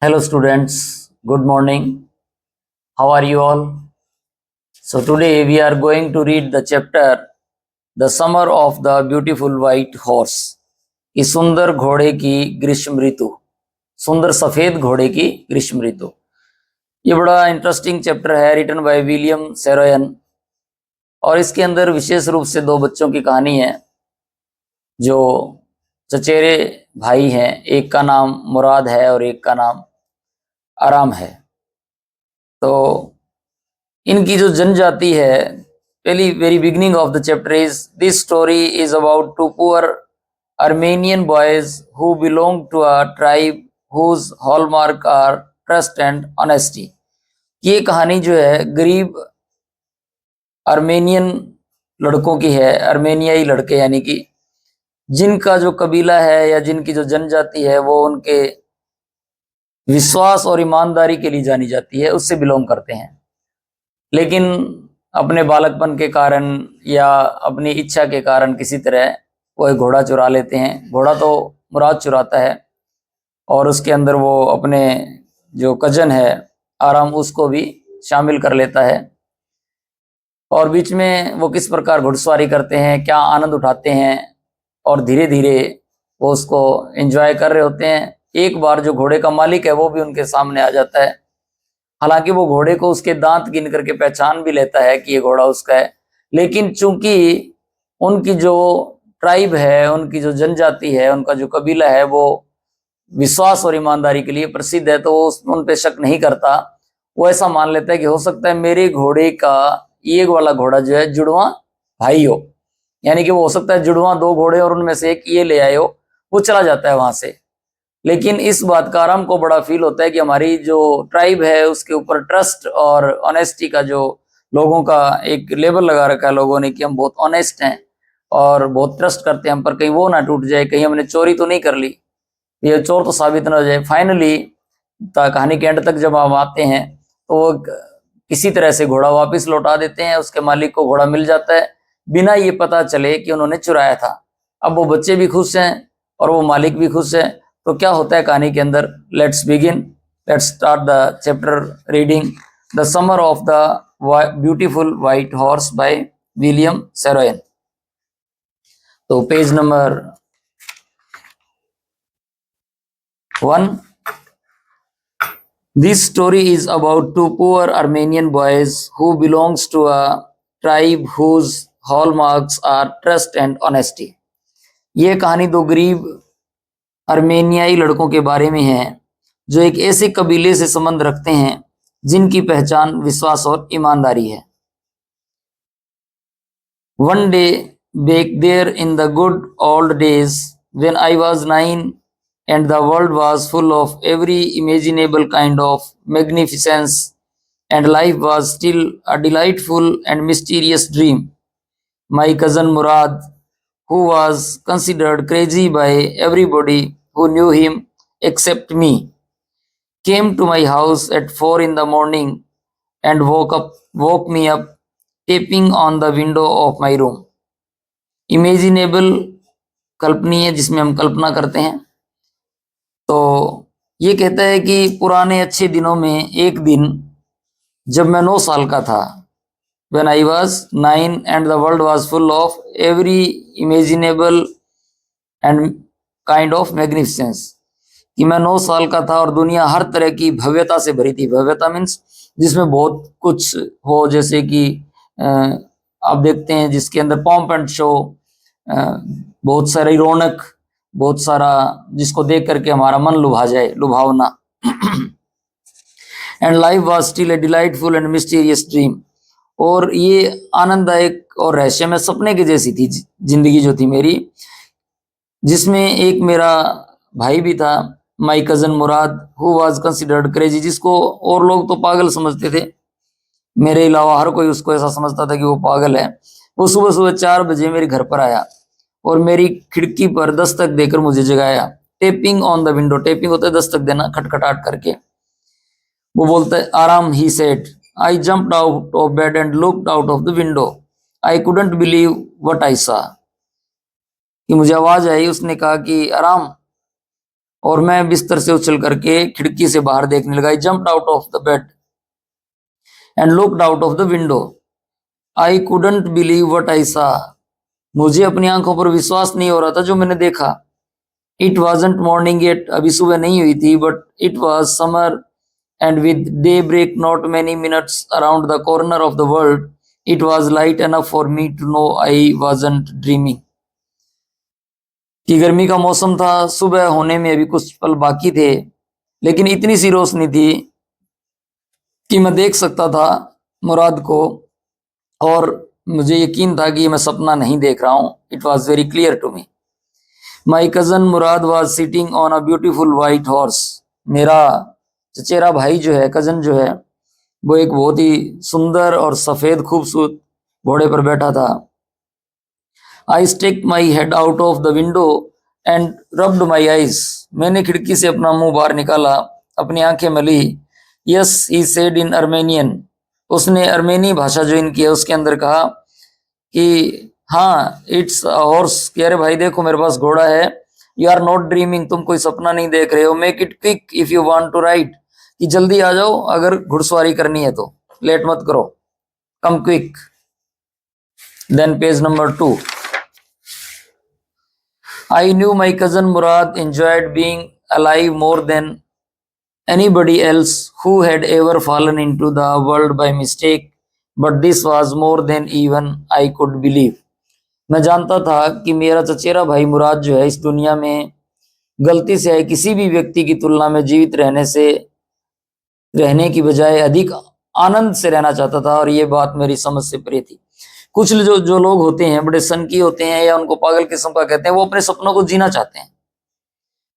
Hello students, good morning. How are you all? So today we are going to read the chapter The Summer of the Beautiful White Horse. कि सुंदर घोड़े की ग्रीष्म ऋतु, सुंदर सफेद घोड़े की ग्रीष्म ऋतु। ये बड़ा इंटरेस्टिंग चैप्टर है, रिटन बाय विलियम सेरोयन। और इसके अंदर विशेष रूप से दो बच्चों की कहानी है जो चचेरे भाई हैं। एक का नाम मुराद है और एक का नाम आराम है। तो इनकी जो जनजाति है, पहली very beginning of the chapter is this story is about two poor Armenian boys who belong to a tribe whose hallmark are trust and honesty. ये कहानी जो है गरीब अर्मेनियन लड़कों की है, अर्मेनियाई लड़के, यानी कि जिनका जो कबीला है या जिनकी जो जनजाति है वो उनके विश्वास और ईमानदारी के लिए जानी जाती है, उससे बिलोंग करते हैं। लेकिन अपने बालकपन के कारण या अपनी इच्छा के कारण किसी तरह वो एक घोड़ा चुरा लेते हैं। घोड़ा तो मुराद चुराता है और उसके अंदर वो अपने जो कजन है आराम, उसको भी शामिल कर लेता है। और बीच में वो किस प्रकार घुड़सवारी करते हैं, क्या आनंद उठाते हैं, और धीरे धीरे वो उसको एंजॉय कर रहे होते हैं। एक बार जो घोड़े का मालिक है वो भी उनके सामने आ जाता है। हालांकि वो घोड़े को उसके दांत गिन करके पहचान भी लेता है कि ये घोड़ा उसका है, लेकिन चूंकि उनकी जो ट्राइब है, उनकी जो जनजाति है, उनका जो कबीला है वो विश्वास और ईमानदारी के लिए प्रसिद्ध है, तो वो उन पे शक नहीं करता। वो ऐसा मान लेता है कि हो सकता है मेरे घोड़े का ये वाला घोड़ा जो है जुड़वा भाई हो, यानी कि वो हो सकता है जुड़वा दो घोड़े और उनमें से एक ये ले आए हो। वो चला जाता है वहां से। लेकिन इस बात का आराम को बड़ा फील होता है कि हमारी जो ट्राइब है उसके ऊपर ट्रस्ट और ऑनेस्टी का जो लोगों का एक लेबल लगा रखा है लोगों ने, कि हम बहुत ऑनेस्ट हैं और बहुत ट्रस्ट करते हैं हम पर, कहीं वो ना टूट जाए, कहीं हमने चोरी तो नहीं कर ली, ये चोर तो साबित ना हो जाए। फाइनली कहानी के एंड तक जब हम आते हैं तो वो किसी तरह से घोड़ा वापस लौटा देते हैं। उसके मालिक को घोड़ा मिल जाता है बिना ये पता चले कि उन्होंने चुराया था। अब वो बच्चे भी खुश हैं और वो मालिक भी खुश है। तो क्या होता है कहानी के अंदर, let's begin, let's start the chapter reading the summer of the beautiful white horse by William Saroyan. तो page number 1। This story is about two poor Armenian boys who belongs to a tribe whose hallmarks are trust and honesty. ये कहानी दो गरीब अर्मेनियाई लड़कों के बारे में है जो एक ऐसे कबीले से संबंध रखते हैं जिनकी पहचान विश्वास और ईमानदारी है। One day back there in the good old days when I was 9 and the world was full of every imaginable kind of magnificence and life was still a delightful and mysterious dream, my cousin Murad, who was considered crazy by everybody who knew him except me, came to my house at 4 in the morning and woke me up tapping on the window of my room. Imaginable कल्पनीय, जिसमें हम कल्पना करते हैं। तो ये कहता है कि पुराने अच्छे दिनों में एक दिन जब मैं 9 साल का था, when I was 9 and the world was full of every imaginable and kind of magnificence, कि मैं 9 साल का था और दुनिया हर तरह की भव्यता से भरी थी। भव्यता मीन्स जिसमें बहुत कुछ हो, जैसे कि आप देखते हैं जिसके अंदर पॉम्प एंड शो, बहुत सारी रौनक, बहुत सारा जिसको देख करके हमारा मन लुभा जाए, लुभावना। And life was still a delightful and mysterious dream, और ये आनंददायक और रहस्यमय सपने की जैसी थी जिंदगी जो थी मेरी, जिसमें एक मेरा भाई भी था, माई cousin Murad, who was considered crazy, जिसको और लोग तो पागल समझते थे, मेरे अलावा हर कोई उसको ऐसा समझता था कि वो पागल है। वो सुबह सुबह 4 बजे मेरे घर पर आया और मेरी खिड़की पर दस्तक देकर मुझे जगाया। Tapping on the window, tapping होता है दस्तक देना, खटखटाट करके। वो बोलता है आराम, ही said. I jumped out of bed and looked out of the window. I couldn't believe what I सा, कि मुझे आवाज आई, उसने कहा कि आराम, और मैं बिस्तर से उछल करके खिड़की से बाहर देखने लगा। I jumped out of the bed and looked out of the window. I couldn't believe what I saw. मुझे अपनी आंखों पर विश्वास नहीं हो रहा था जो मैंने देखा। इट वाजंट मॉर्निंग येट, अभी सुबह नहीं हुई थी, but it was summer and with daybreak not many minutes around the corner of the world it was light enough for me to know I wasn't dreaming. कि गर्मी का मौसम था, सुबह होने में अभी कुछ पल बाकी थे, लेकिन इतनी सी रोशनी थी कि मैं देख सकता था मुराद को, और मुझे यकीन था कि मैं सपना नहीं देख रहा हूँ। It was very clear to me. My cousin Mourad was sitting on a beautiful white horse. मेरा चचेरा भाई जो है, कजन जो है, वो एक बहुत ही सुंदर और सफेद खूबसूरत घोड़े पर बैठा था। I stuck my head out of the window and rubbed my eyes. मैंने खिड़की से अपना मुंह बाहर निकाला, अपनी आंखें मली। Yes he said in Armenian. उसने अर्मेनी भाषा जो इनकी है उसके अंदर कहा कि हाँ इट्स हॉर्स, कि अरे भाई देखो मेरे पास घोड़ा है। यू आर नॉट ड्रीमिंग, तुम कोई सपना नहीं देख रहे हो। Make it quick if you want to ride, कि जल्दी आ जाओ अगर घुड़सवारी करनी है तो, लेट मत करो, come quick. Then page number 2। I knew my cousin Murad enjoyed being alive more than anybody else who had ever fallen into the world by mistake, but this was more than even I could believe. मैं जानता था कि मेरा चचेरा भाई मुराद जो है इस दुनिया में गलती से आए किसी भी व्यक्ति की तुलना में जीवित रहने की बजाय अधिक आनंद से रहना चाहता था, और ये बात मेरी समझ से परे थी। कुछ जो लोग होते हैं बड़े सनकी होते हैं या उनको पागल किस्म का कहते हैं, वो अपने सपनों को जीना चाहते हैं।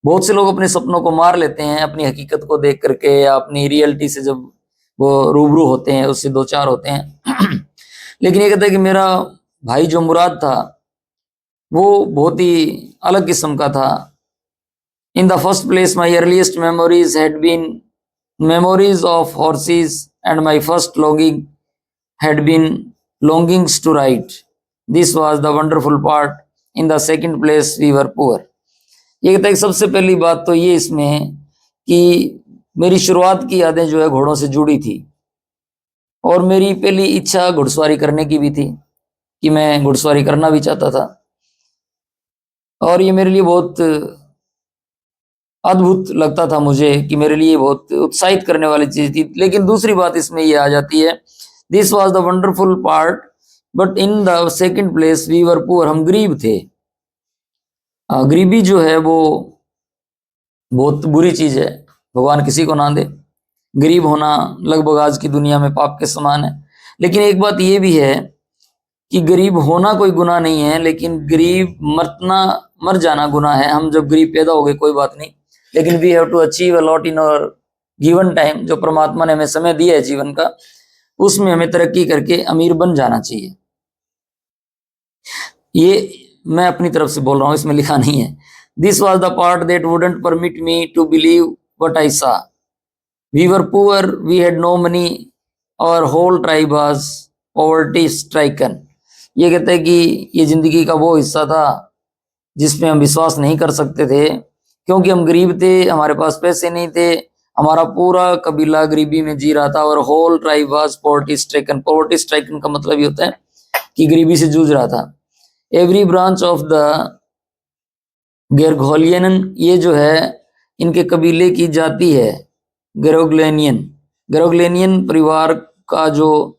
बहुत से लोग अपने सपनों को मार लेते हैं अपनी हकीकत को देख करके, या अपनी रियलिटी से जब वो रूबरू होते हैं उससे दो चार होते हैं। लेकिन ये कहते हैं कि मेरा भाई जो मुराद था वो बहुत ही अलग किस्म का था। In the first place my earliest memories had been memories of horses and my first longing had been longings to ride. This was the wonderful part. In the second place we were poor. ये कहता है कि सबसे पहली बात तो ये इसमें कि मेरी शुरुआत की यादें जो है घोड़ों से जुड़ी थी, और मेरी पहली इच्छा घुड़सवारी करने की भी थी कि मैं घुड़सवारी करना भी चाहता था, और ये मेरे लिए बहुत अद्भुत लगता था मुझे, कि मेरे लिए बहुत उत्साहित करने वाली चीज थी। लेकिन दूसरी बात इसमें ये आ जाती है, this was the wonderful part but in the second place we were poor. हम गरीब थे। गरीबी जो है वो बहुत बुरी चीज है, भगवान किसी को ना दे। गरीब होना लगभग आज की दुनिया में पाप के समान है। लेकिन एक बात ये भी है कि गरीब होना कोई गुनाह नहीं है, लेकिन गरीब मर जाना गुनाह है। हम जब गरीब पैदा हो गए कोई बात नहीं, लेकिन we have to achieve a lot in our given time. जो परमात्मा ने हमें समय दिया है जीवन का, उसमें हमें तरक्की करके अमीर बन जाना चाहिए। ये मैं अपनी तरफ से बोल रहा हूँ, इसमें लिखा नहीं है। This was the part that wouldn't permit me to believe what I saw. We were poor, we had no money, और whole tribe was poverty stricken. ये कहते हैं कि ये जिंदगी का वो हिस्सा था जिसमें हम विश्वास नहीं कर सकते थे, क्योंकि हम गरीब थे, हमारे पास पैसे नहीं थे, हमारा पूरा कबीला गरीबी में जी रहा था। और whole tribe was poverty stricken. Poverty stricken का मतलब ये होता है कि गरीबी से जूझ रहा था। एवरी ब्रांच ऑफ द गेरगोलियन, ये जो है इनके कबीले की जाति है गेरोग्लेनियन परिवार का, जो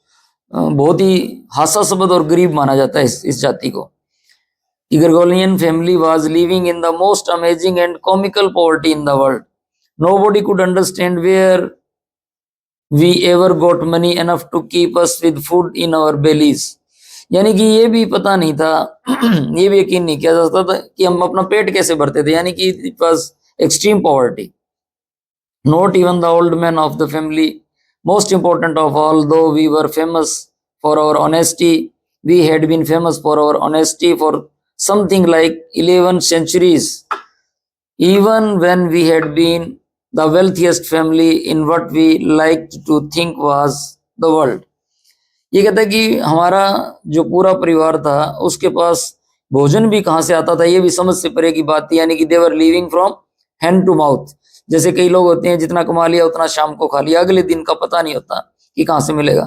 बहुत ही हास्यास्पद और गरीब माना जाता है इस जाति को। Gregorian family was living in the most amazing and comical poverty in the world. Nobody could understand where we ever got money enough to keep us with food in our bellies. यानी कि ये भी पता नहीं था, ये भी यकीन नहीं किया जा सकता था कि हम अपना पेट कैसे भरते थे। यानी कि it was extreme poverty. Not even the old men of the family, most important of all, though we were famous for our honesty, we had been famous for our honesty for something like 11 centuries, even when we had been the wealthiest family in what we liked to think was the world. ये कहता है कि हमारा जो पूरा परिवार था उसके पास भोजन भी कहाँ से आता था ये भी समझ से परे की बात थी। यानी कि they were living from hand to mouth. जैसे कई लोग होते हैं जितना कमा लिया उतना शाम को खा लिया, अगले दिन का पता नहीं होता कि कहाँ से मिलेगा।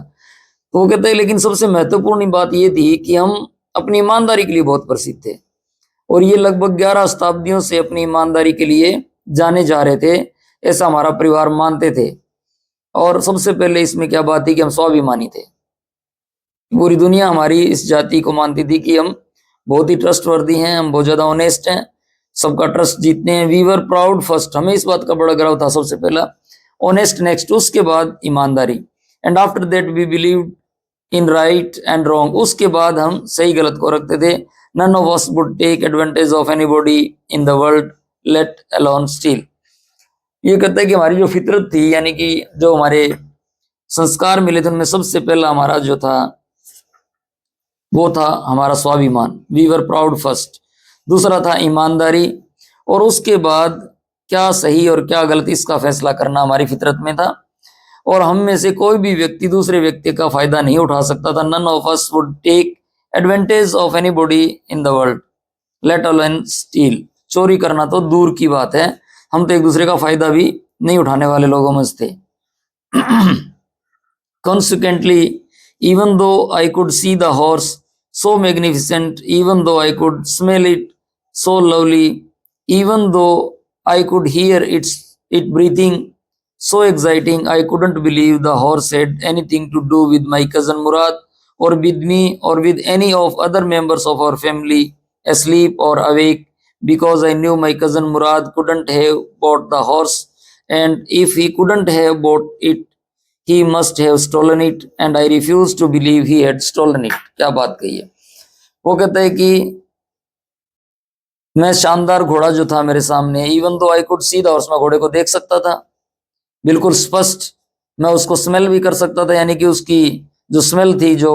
तो वो कहते हैं लेकिन सबसे महत्वपूर्ण बात ये थी कि हम अपनी ईमानदारी के लिए बहुत प्रसिद्ध थे, और ये लगभग 11 शताब्दियों से अपनी ईमानदारी के लिए जाने जा रहे थे, ऐसा हमारा परिवार मानते थे। और सबसे पहले इसमें क्या बात थी कि हम स्वाभिमानी थे। पूरी दुनिया हमारी इस जाति को मानती थी कि हम बहुत ही ट्रस्टवर्दी हैं, हम बहुत ज्यादा ऑनेस्ट हैं, सबका ट्रस्ट जीतते हैं। वी वर प्राउड फर्स्ट, हमें इस बात का बड़ा गर्व था सबसे पहला। ऑनेस्ट नेक्स्ट, उसके बाद ईमानदारी। And after that we believe in right and wrong, उसके बाद हम सही गलत को रखते थे। None of us would take advantage of anybody in the world, let alone steal. ये कहते हैं कि हमारी जो फितरत थी, यानी कि जो हमारे संस्कार मिले थे, उनमें सबसे पहला हमारा जो था वो था हमारा स्वाभिमान, वी वर प्राउड फर्स्ट। दूसरा था ईमानदारी, और उसके बाद क्या सही और क्या गलत इसका फैसला करना हमारी फितरत में था। और हम में से कोई भी व्यक्ति दूसरे व्यक्ति का फायदा नहीं उठा सकता था। None of us would take advantage of anybody in the world, let alone steal. चोरी करना तो दूर की बात है, हम तो एक दूसरे का फायदा भी नहीं उठाने वाले लोगों में थे। Consequently, even though I could see the horse so magnificent, even though I could smell it so lovely, even though I could hear it breathing so exciting, I couldn't believe the horse had anything to do with my cousin Murad, or with me, or with any of other members of our family, asleep or awake, because I knew my cousin Murad couldn't have bought the horse, and if he couldn't have bought it, he must have stolen it, and I refuse to believe he had stolen it। क्या बात कही है। वो कहता है कि मैं शानदार घोड़ा जो था मेरे सामने, even though I could see the horse, मैं घोड़े को देख सकता था बिल्कुल स्पष्ट, मैं उसको स्मेल भी कर सकता था, यानी कि उसकी जो स्मेल थी, जो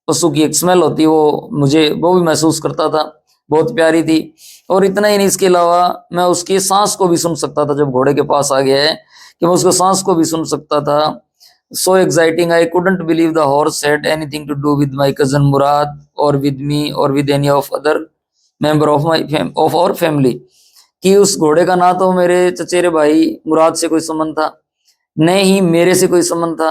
पशु की एक स्मेल होती है, वो भी महसूस करता था, बहुत प्यारी थी। और इतना ही नहीं, इसके अलावा मैं उसकी सांस को भी सुन सकता था। जब घोड़े के पास आ गया है कि मैं उसको सांस को भी सुन सकता था। So exciting, I couldn't believe the horse had anything to do with my cousin Mourad, और विद मी, और with any of other member of our family, कि उस घोड़े का ना तो मेरे चचेरे भाई मुराद से कोई संबंध था, न ही मेरे से कोई संबंध था,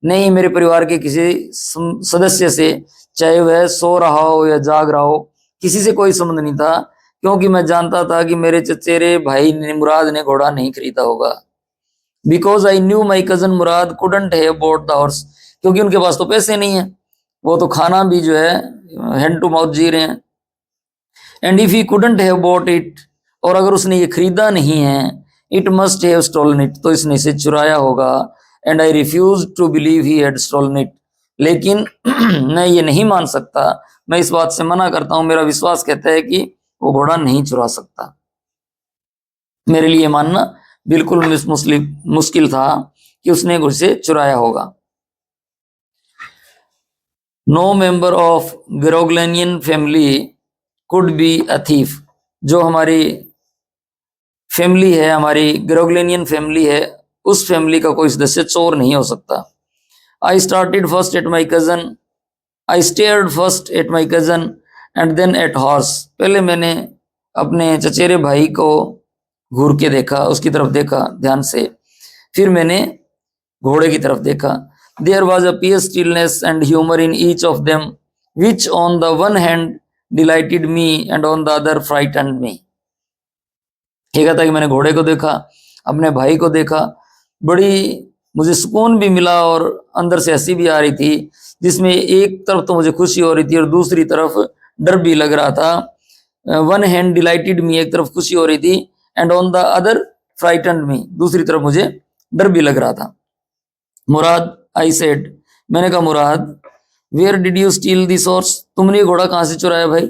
न ही मेरे परिवार के किसी सदस्य से, चाहे वह सो रहा हो या जाग रहा हो, किसी से कोई संबंध नहीं था, क्योंकि मैं जानता था कि मेरे चचेरे भाई ने, मुराद ने घोड़ा नहीं खरीदा होगा। Because I knew my cousin Murad couldn't have bought the horse, क्योंकि उनके पास तो पैसे नहीं है, वो तो खाना भी जो है हैंड टू माउथ जी रहे हैं। And if he couldn't have bought it, और अगर उसने ये खरीदा नहीं है, it must have stolen it, तो इसने इसे चुराया होगा। And I refuse to believe he had stolen it, लेकिन मैं ये नहीं मान सकता, मैं इस बात से मना करता हूं, मेरा विश्वास कहता है कि वो घोड़ा नहीं चुरा सकता। मेरे लिए मानना बिल्कुल मुश्किल था कि उसने उसे चुराया होगा। No member of Garoghlanian family could be a thief, जो हमारी फैमिली है, हमारी ग्रोगलेनियन फैमिली है, उस फैमिली का कोई सदस्य चोर नहीं हो सकता। I started first at my cousin, I stared first at my cousin and then at horse, पहले मैंने अपने चचेरे भाई को घूर के देखा, उसकी तरफ देखा ध्यान से, फिर मैंने घोड़े की तरफ देखा। There was a peace stillness and humour in each of them, which on the one hand delighted me and on the other frightened me. ये कहता है कि मैंने घोड़े को देखा, अपने भाई को देखा, बड़ी मुझे सुकून भी मिला और अंदर से हंसी भी आ रही थी, जिसमें एक तरफ तो मुझे खुशी हो रही थी और दूसरी तरफ डर भी लग रहा था। वन हैंड डिलाइटेड मी, एक तरफ खुशी हो रही थी, and on the other frightened me, दूसरी तरफ मुझे डर भी लग रहा था। मुराद, आई सेड, मैंने कहा Mourad, where did you steal this horse, तुमने ये घोड़ा कहां से चुराया भाई।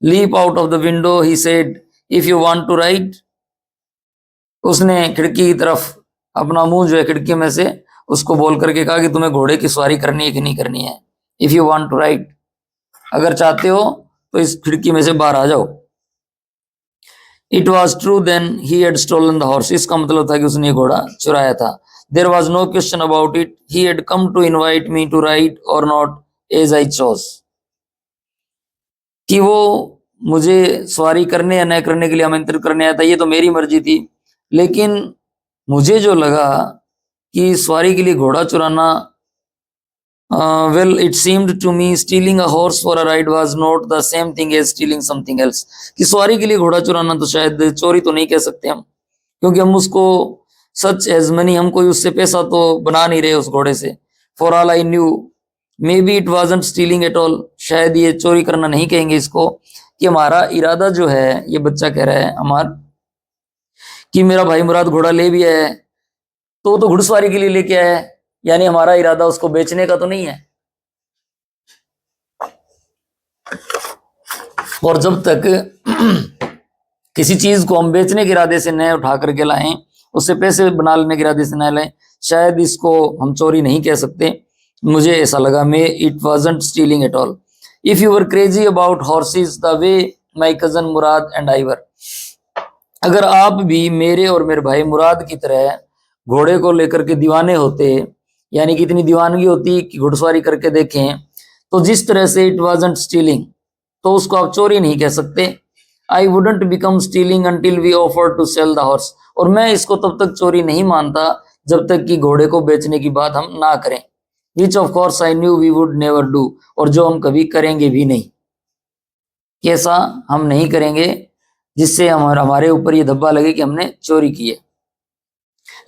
Leap out of the window, he said, if you want to ride, उसने खिड़की की तरफ अपना मुंह जो है खिड़की में से उसको बोल करके कहा कि तुम्हें घोड़े की सवारी करनी है कि नहीं करनी है। If you want to ride, अगर चाहते हो तो इस खिड़की में से बाहर आ जाओ। It was true then he had stolen the horse, इसका मतलब था कि उसने ये घोड़ा चुराया था। There was no question about it, he had come to invite me to ride और नॉट एज आई चोज, कि वो मुझे सवारी करने या न करने के लिए आमंत्रित करने आया था, ये तो मेरी मर्जी थी। लेकिन मुझे जो लगा कि सवारी के लिए घोड़ा चुराना, well, it seemed to me stealing a horse for a ride was not the same thing as stealing something else. कि सवारी के लिए घोड़ा चुराना तो शायद चोरी तो नहीं कह सकते हम, क्योंकि हम उसको सच एज मनी, हम कोई उससे पैसा तो बना नहीं रहे उस घोड़े से। For all I knew may be it wasn't stealing at all, शायद ये चोरी करना नहीं कहेंगे इसको, कि हमारा इरादा जो है, ये बच्चा कह रहा है अमर, कि मेरा भाई मुराद घोड़ा ले भी आया है तो वो तो घुड़सवारी के लिए लेके आया है, यानी हमारा इरादा उसको बेचने का तो नहीं है। और जब तक किसी चीज को हम बेचने के इरादे से न उठा करके लाएं, उससे पैसे बना लेने के इरादे से न लाएं, शायद इसको हम चोरी नहीं कह सकते। मुझे ऐसा लगा, may it wasn't stealing at all. If you were crazy about horses the way my cousin Murad and I were, अगर आप भी मेरे और मेरे भाई मुराद की तरह घोड़े को लेकर के दीवाने होते, यानी कि इतनी दीवानगी होती कि घुड़सवारी करके देखें, तो जिस तरह से इट वाजंट स्टीलिंग, तो उसको आप चोरी नहीं कह सकते। I wouldn't become stealing until we offer to sell the horse, और मैं इसको तब तक चोरी नहीं मानता जब तक कि घोड़े को बेचने की बात हम ना करें। Which of course I knew we would never do, और जो हम कभी करेंगे भी नहीं। कैसा हम नहीं करेंगे जिससे हमारे ऊपर ये धब्बा लगे कि हमने चोरी की है।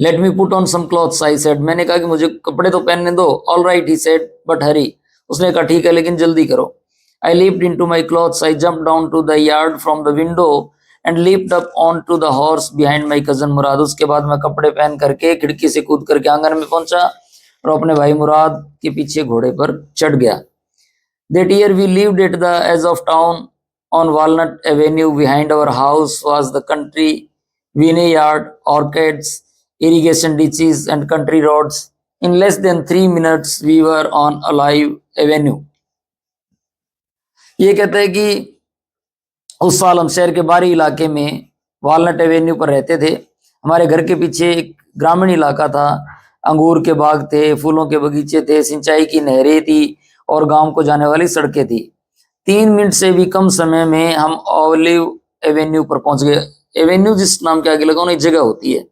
Let me put on some clothes I said, मैंने कहा कि मुझे कपड़े तो पहनने दो। All right he said but hurry, उसने कहा ठीक है लेकिन जल्दी करो। I leaped into my clothes. I jumped down to the yard from the window and leaped up onto the horse behind my cousin Murad. उसके बाद मैं कपड़े पहन करके खिड़की से कूद करके आंगन में पहुंचा और अपने भाई मुराद के पीछे घोड़े पर चढ़ गया। That year we lived at the edge of town on Walnut Avenue. Behind our house was the country vineyard, orchards, irrigation ditches and country roads. In less than 3 minutes we were on Olive Avenue. ये कहते हैं कि उस साल हम शहर के बाहरी इलाके में वालनट एवेन्यू पर रहते थे। हमारे घर के पीछे एक ग्रामीण इलाका था, अंगूर के बाग थे, फूलों के बगीचे थे, सिंचाई की नहरें थी और गांव को जाने वाली सड़कें थी। 3 मिनट से भी कम समय में हम ऑलिव एवेन्यू पर पहुंच गए। एवेन्यू जिस नाम के आगे लगा एक जगह होती है,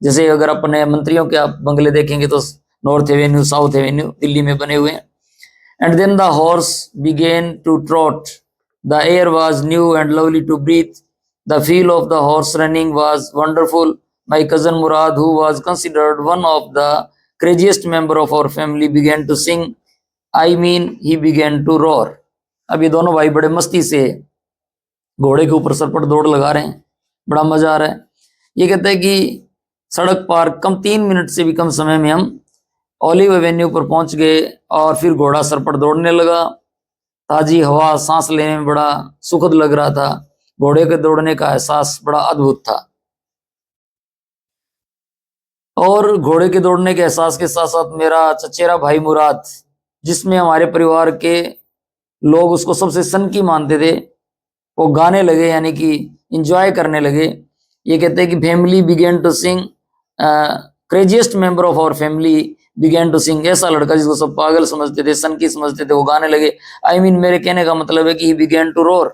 जैसे अगर अपने मंत्रियों के आप बंगले देखेंगे तो north Avenue, south Avenue Delhi में बने हुए हैं। And then the horse began to trot. The air was new and lovely to breathe. The feel of the horse running was wonderful. My cousin Murad, who was considered one of the craziest member of our family, began to sing. I mean, he began to roar. अब ये दोनों भाई बड़े मस्ती से घोड़े के ऊपर सर पर दौड़ लगा रहे हैं, बड़ा मजा आ रहा है। ये कहते हैं कि सड़क पार 3 मिनट से भी कम समय में हम ऑलिव एवेन्यू पर पहुंच गए और फिर घोड़ा सर पर दौड़ने लगा। ताजी हवा सांस लेने में बड़ा सुखद लग रहा था। घोड़े के दौड़ने का एहसास बड़ा अद्भुत था। और घोड़े के दौड़ने के एहसास के साथ साथ मेरा चचेरा भाई मुराद, जिसमें हमारे परिवार के लोग उसको सबसे सनकी मानते थे, वो गाने लगे, यानी कि इंजॉय करने लगे। ये कहते हैं कि family began to sing, craziest member of our family began to sing. ऐसा लड़का जिसको सब पागल समझते थे, सनकी समझते थे, वो गाने लगे। आई मीन, मेरे कहने का मतलब है कि ही बिगेन टू रोर,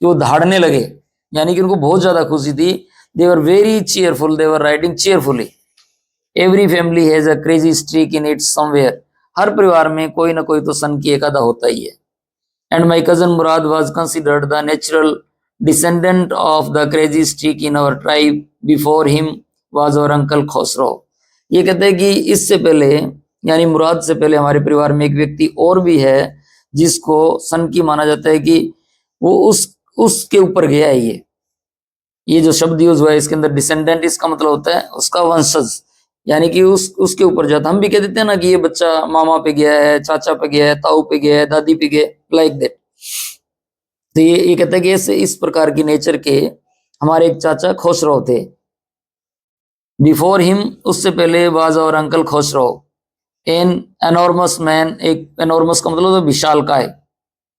कि वो धाड़ने लगे, यानी कि उनको बहुत ज्यादा खुशी थी। They were very cheerful, they were riding cheerfully. Every family has a crazy streak in its somewhere. हर परिवार में कोई ना कोई तो सन की एक आधा होता ही है। And my cousin Mourad was considered the natural descendant of the crazy streak in our tribe. Before him was our uncle Khosrove. ये कहते हैं कि इससे पहले, यानी मुराद से पहले, हमारे परिवार में एक व्यक्ति और भी है जिसको सन की माना जाता है, कि वो उसके ऊपर गया है। ये जो शब्द यूज हुआ है इसके अंदर डिसेंडेंट, इसका मतलब होता है उसका वंशज, यानी कि उसके ऊपर जाता। हम भी कह देते हैं ना कि ये बच्चा मामा पे गया है, चाचा पे गया है, ताऊ पे गया है, दादी पे गया, लाइक दैट। तो ये कहता है कि ऐसे इस प्रकार की नेचर के हमारे एक चाचा खोसरो थे। बिफोर हिम, उससे पहले, वाज और अंकल खोसरो एन एनॉर्मस मैन। एक एनॉर्मस का मतलब तो विशालकाय,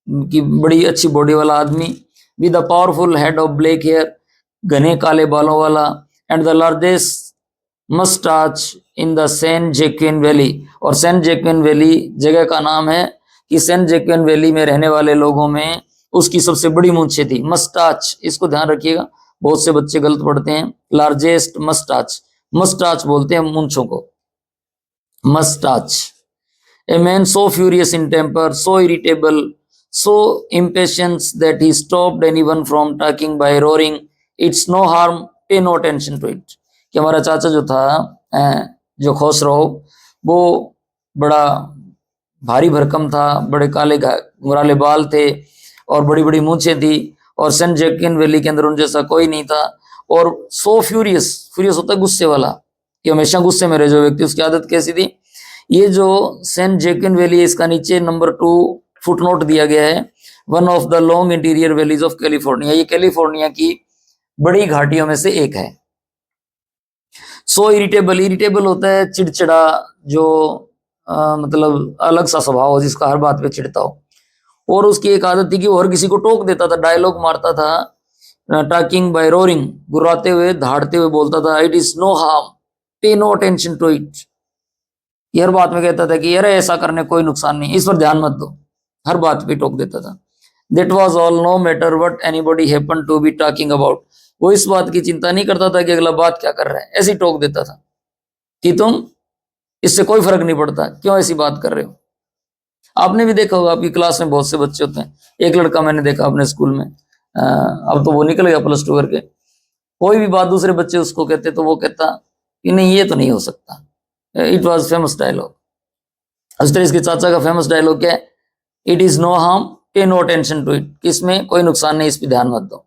कि बड़ी अच्छी बॉडी वाला आदमी। With a powerful head of black hair, घने काले बालों वाला। And the largest moustache in the San Joaquin valley. और सेंट जैक्विन वैली जगह का नाम है, कि सेंट जैक्विन वैली में रहने वाले लोगों में उसकी सबसे बड़ी मूंछें थी। मस्टाच, इसको ध्यान रखिएगा, बहुत से बच्चे गलत पढ़ते हैं। लार्जेस्ट मस्टाच, मस्टाच बोलते हैं मूंछों को, मस्टाच। A man so furious in temper, so irritable, so impatient that he stopped anyone from talking by roaring, "It's no harm, pay no attention to it." कि हमारा चाचा जो था, जो खोसरो, वो बड़ा भारी भरकम था, बड़े काले घुराले बाल थे और बड़ी बड़ी मूंछें थी, और सेंट जैकिन वैली के अंदर उन जैसा कोई नहीं था। और सो फ्यूरियस, फ्यूरियस होता है गुस्से वाला, कि हमेशा गुस्से में रहे जो व्यक्ति, उसकी आदत कैसी थी। ये जो सेंट जैकिन वैली है, इसका नीचे नंबर 2 फुटनोट दिया गया है, one of the long interior valleys of California. ये कैलिफोर्निया की बड़ी घाटियों में से एक है। सो इरिटेबल, इरिटेबल होता है चिड़चिड़ा, जो मतलब अलग सा स्वभाव हो, जिसका हर बात पे चिढ़ता हो। और उसकी एक आदत थी कि वो हर किसी को टोक देता था, डायलॉग मारता था, टॉकिंग बाय रोरिंग, गुर्राते हुए धाड़ते हुए बोलता था, "it is no harm, pay no attention to it." हर बात में कहता था कि अरे ऐसा करने कोई नुकसान नहीं, इस पर ध्यान मत दो, हर बात पे टोक देता था। That was all, no matter what anybody happened to be talking about। वो इस बात की चिंता नहीं करता था कि अगला बात क्या कर रहा है, ऐसे ही टोक देता था कि तुम, इससे कोई फर्क नहीं पड़ता, क्यों ऐसी बात कर रहे हो। आपने भी देखा होगा, आपकी क्लास में बहुत से बच्चे होते हैं। एक लड़का मैंने देखा अपने स्कूल में, अब तो वो निकल गया +2 करके, कोई भी बात दूसरे बच्चे उसको कहते तो वो कहता कि नहीं, ये तो नहीं हो सकता। It was famous dialogue. उस तरह इसके चाचा का फेमस डायलॉग क्या है, "it is no harm, pay no attention to it", इसमें कोई नुकसान नहीं, इस पर ध्यान मत दो।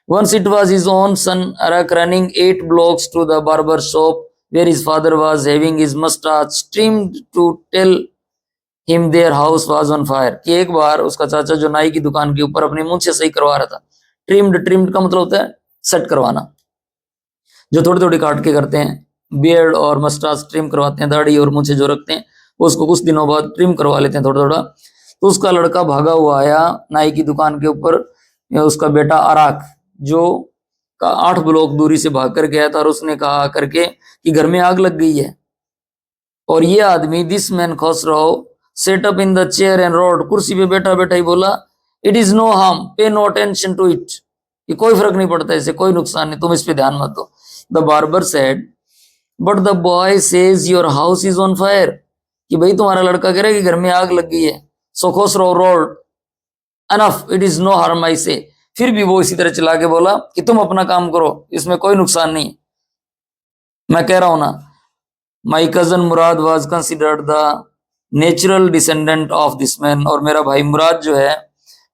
Once it was his own son Arak running 8 blocks to the barber shop where his father was having his mustache trimmed to tell him their house was on fire। कि एक बार उसका चाचा जो नाई की दुकान के ऊपर अपनी मूंछें सही करवा रहा था। ट्रिम्ड, ट्रिम्ड का मतलब होता है सेट करवाना, जो थोड़ी थोड़ी काट के करते हैं। बियर्ड और मस्टाच ट्रिम करवाते हैं, दाढ़ी और मूंछें जो रखते हैं उसको कुछ दिनों बाद ट्रिम करवा लेते हैं थोड़ा थोड़ा। तो उसका लड़का भागा हुआ आया नाई की दुकान के ऊपर, उसका बेटा अराक, जो 8 ब्लॉक दूरी से भाग कर गया था, और उसने कहा करके कि घर में आग लग गई है। और ये आदमी, this man Khosrove, sat up in the chair and roared, कुर्सी पे बैठा बैठा ही बोला, "it is no harm, pay no attention to it", कि कोई फर्क नहीं पड़ता, इससे कोई नुकसान नहीं, तुम इस पे ध्यान मत दो। The barber said, "but the boy says your house is on fire", कि भाई तुम्हारा लड़का कह रहा है कि घर में आग लग गई है। So Khosrove roared, "enough, it is no harm I say", फिर भी वो इसी तरह चला के बोला कि तुम अपना काम करो, इसमें कोई नुकसान नहीं, मैं कह रहा हूं ना। माई cousin Mourad was considered the natural descendant of this man, और मेरा भाई मुराद जो है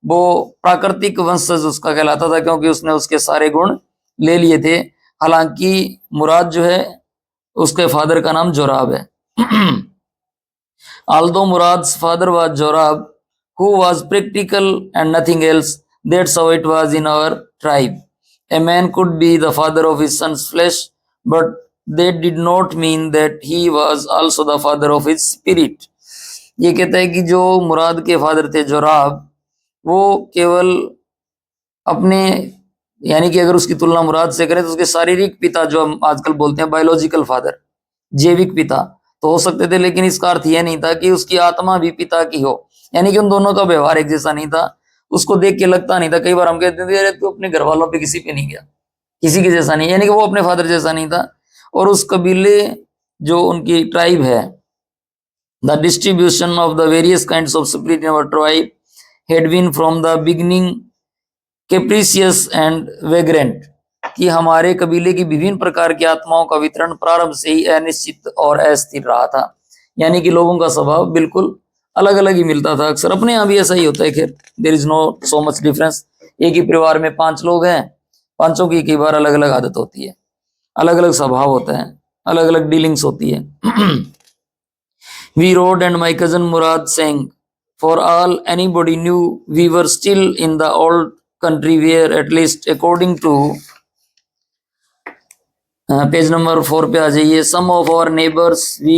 वो प्राकृतिक वंशज उसका कहलाता था, क्योंकि उसने उसके सारे गुण ले लिए थे। हालांकि मुराद जो है उसके फादर का नाम जोराब है। Although Murad's father was Jorab, who was practical and nothing else, that's how it was in our tribe. A man could be the father of his son's flesh, but that did not mean that he was also the father of his spirit। ये कहता है कि जो मुराद के father थे जोराब, वो केवल अपने, यानी कि अगर उसकी तुलना मुराद से करें तो उसके शारीरिक पिता, जो हम आजकल बोलते हैं बायोलॉजिकल फादर, जैविक पिता तो हो सकते थे, लेकिन इसका अर्थ यह नहीं था कि उसकी आत्मा भी पिता की हो। यानी कि उन दोनों का व्यवहार एक जैसा नहीं था, उसको देख के लगता नहीं था। कई बार हम कहते थे अरे तू अपने घर वालों पे किसी पे नहीं गया, किसी के जैसा नहीं, यानी कि वो अपने फादर जैसा नहीं था। और उस कबीले, जो उनकी ट्राइब है, the distribution of the various kinds of spirit in our tribe had been from the beginning capricious and vagrant, कि हमारे कबीले की विभिन्न प्रकार की आत्माओं का वितरण प्रारंभ से ही अनिश्चित और अस्थिर रहा था। यानी कि लोगों का स्वभाव बिल्कुल अलग अलग ही मिलता था। अक्सर अपने यहाँ भी ऐसा ही होता है। खैर, there is no so much difference. एक ही परिवार में 5 लोग हैं, 5 की कई बार अलग अलग आदत होती है, अलग अलग स्वभाव होता है, अलग अलग डीलिंग्स होती है। We rode and my cousin Mourad sang, for all anybody knew we were still in the old country where at least according to page number 4 पे आ जाइए। some of our neighbors we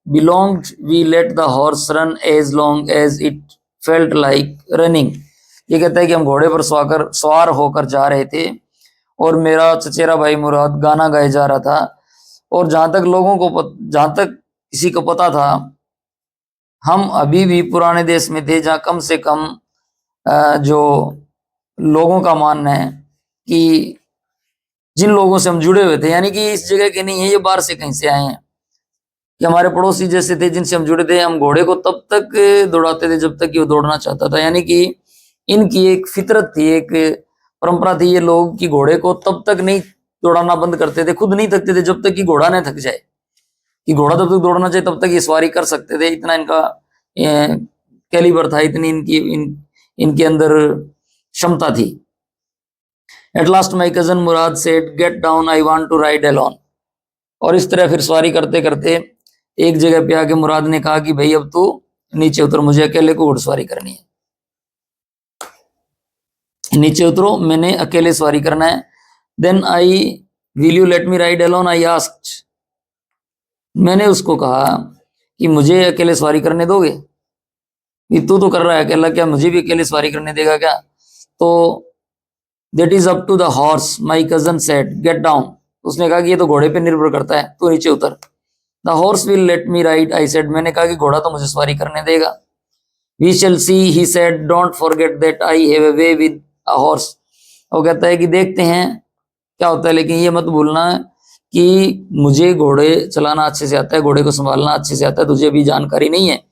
belonged we let the horse run as long as it felt like running। ये कहता है कि हम घोड़े पर सवार होकर जा रहे थे और मेरा चचेरा भाई मुराद गाना गाए जा रहा था, और जहां तक किसी को पता था, हम अभी भी पुराने देश में थे जहां कम से कम जो लोगों का मानना है कि जिन लोगों से हम जुड़े हुए थे, यानी कि इस जगह के नहीं है, ये बाहर से कहीं से आए हैं, कि हमारे पड़ोसी जैसे थे जिनसे हम जुड़े थे। हम घोड़े को तब तक दौड़ाते थे जब तक कि वो दौड़ना चाहता था, यानी कि इनकी एक फितरत थी, एक परंपरा थी ये लोग कि घोड़े को तब तक नहीं दौड़ाना बंद करते थे, खुद नहीं थकते थे जब तक कि घोड़ा न थक जाए, कि घोड़ा तब तक दौड़ना चाहिए तब तक ये सवारी कर सकते थे। इतना इनका कैलिबर था, इतनी इनके अंदर क्षमता थी। At last my cousin Murad said get down, I want to ride alone. और इस तरह फिर सवारी करते करते एक जगह पे आके मुराद ने कहा कि भाई अब तू नीचे उतर, मुझे अकेले को घुड़सवारी करनी है, नीचे उतरो, मैंने अकेले सवारी करना है। Then I will you let me ride alone, I asked. मैंने उसको कहा कि मुझे अकेले सवारी करने दोगे, कि तू तो कर रहा है अकेला, क्या मुझे भी अकेले सवारी करने देगा क्या? तो that is up to the horse, my cousin said get down. उसने कहा कि ये तो घोड़े पे निर्भर करता है, तू नीचे उतर। The horse will let me ride, I said. मैंने कहा कि घोड़ा तो मुझे सवारी करने देगा। We shall see, he said, don't forget that I have a way with a horse. वो कहता है कि देखते हैं क्या होता है, लेकिन ये मत भूलना कि मुझे घोड़े चलाना अच्छे से आता है, घोड़े को संभालना अच्छे से आता है, तुझे भी जानकारी नहीं है,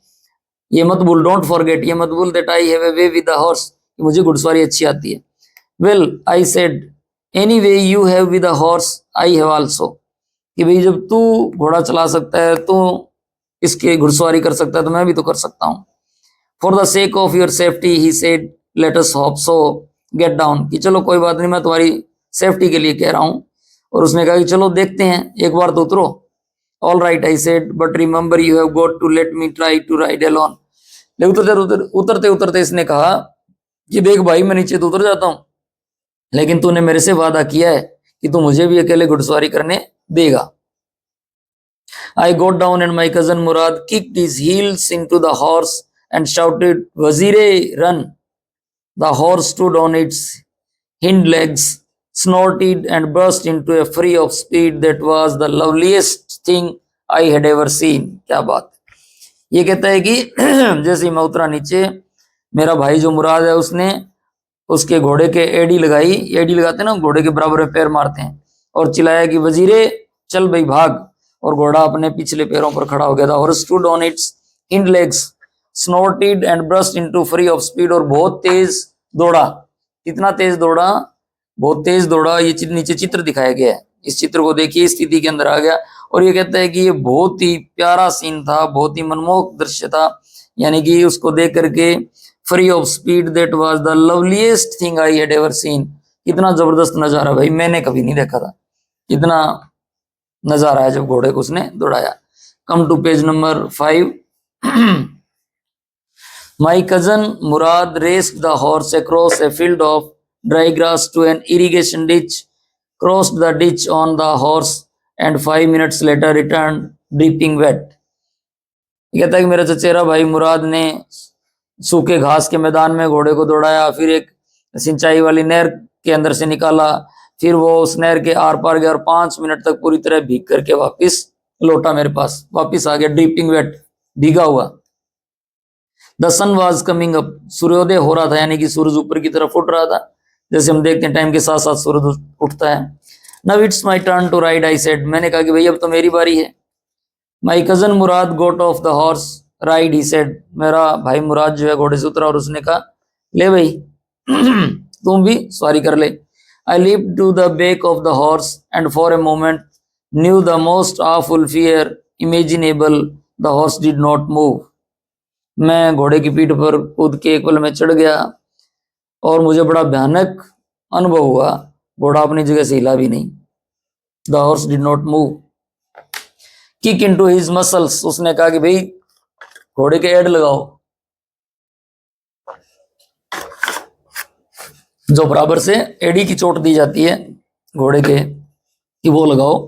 ये मत भूल, डोंट फॉरगेट, ये मत भूल that I have a way with a horse, मुझे घुड़सवारी अच्छी आती है। Well I said any way you have with a horse I have also, कि भाई जब तू घोड़ा चला सकता है, तू इसके घुड़सवारी कर सकता है, तो मैं भी तो कर सकता हूँ। For the sake of your safety he said let us hope so get down, कि चलो कोई बात नहीं, मैं तुम्हारी सेफ्टी के लिए कह रहा हूँ। और उसने कहा कि चलो देखते हैं, एक बार तो उतरो। All right I said, but remember you have got to let me try to ride alone. उतरते उतरते इसने कहा कि देख भाई, मैं नीचे तो उतर जाता हूँ, लेकिन तूने मेरे से वादा किया है कि तू मुझे भी अकेले घुड़सवारी करने देगा। I got down and my cousin Murad kicked his heels into the horse and shouted, Wazire, run! The horse stood on its hind legs, snorted and burst into a free of speed that was the loveliest thing I had ever seen. क्या बात! ये कहता है कि जैसे मैं उतरा नीचे, मेरा भाई जो मुराद है उसने उसके घोड़े के एड़ी लगाई, एड़ी लगाते हैं ना घोड़े के बराबर में पैर मारते हैं, और चिल्लाया कि वजीरे चल भाई भाग। और घोड़ा अपने पिछले पैरों पर खड़ा हो गया था। Horse stood on its hind legs, snorted and burst into free of speed, और बहुत तेज दौड़ा। कितना तेज दौड़ा? बहुत तेज दौड़ा। ये नीचे चित्र दिखाया गया है, इस चित्र को देखिए, स्थिति के अंदर आ गया। और ये कहता है कि ये बहुत ही प्यारा सीन था, बहुत ही मनमोहक दृश्य था, यानी कि उसको देख करके free of speed that was the loveliest thing I had ever scene. कितना जबरदस्त नजारा भाई, मैंने कभी नहीं देखा था इतना नजारा है जब घोड़े को उसने दौड़ाया। Come to page number 5। My cousin Mourad raced the horse across a field of dry grass to an irrigation ditch, crossed the ditch on the horse and 5 minutes later return dripping wet. कहता है कि मेरा चचेरा भाई मुराद ने सूखे घास के मैदान में घोड़े को दौड़ाया, फिर एक सिंचाई वाली नहर के अंदर से निकाला, फिर वो उस नहर के आर पार गया और 5 मिनट तक पूरी तरह भीग करके वापस लौटा, मेरे पास वापस आ गया, ड्रिपिंग वेट, भीगा हुआ। The sun was coming up, सूर्योदय हो रहा था, यानी कि सूरज ऊपर की तरफ उठ रहा था, जैसे हम देखते हैं टाइम के साथ साथ सूरज उठता है। Now it's my turn to ride, I said. मैंने कहा कि भाई अब तो मेरी बारी है। My cousin Mourad got off the horse ride, he said. मेरा भाई मुराद जो है घोड़े से उतरा और उसने कहा ले भाई तुम भी सवारी कर ले। I leaped to the back of the horse and for a moment knew the most awful fear imaginable. The horse did not move. मैं घोड़े की पीठ पर कूद के एक पल में चढ़ गया और मुझे बड़ा भयानक अनुभव हुआ, घोड़ा अपनी जगह से हिला भी नहीं। The horse did not move. Kick into his muscles. उसने कहा कि भाई घोड़े के एड लगाओ, जो बराबर से एड़ी की चोट दी जाती है घोड़े के, कि वो लगाओ।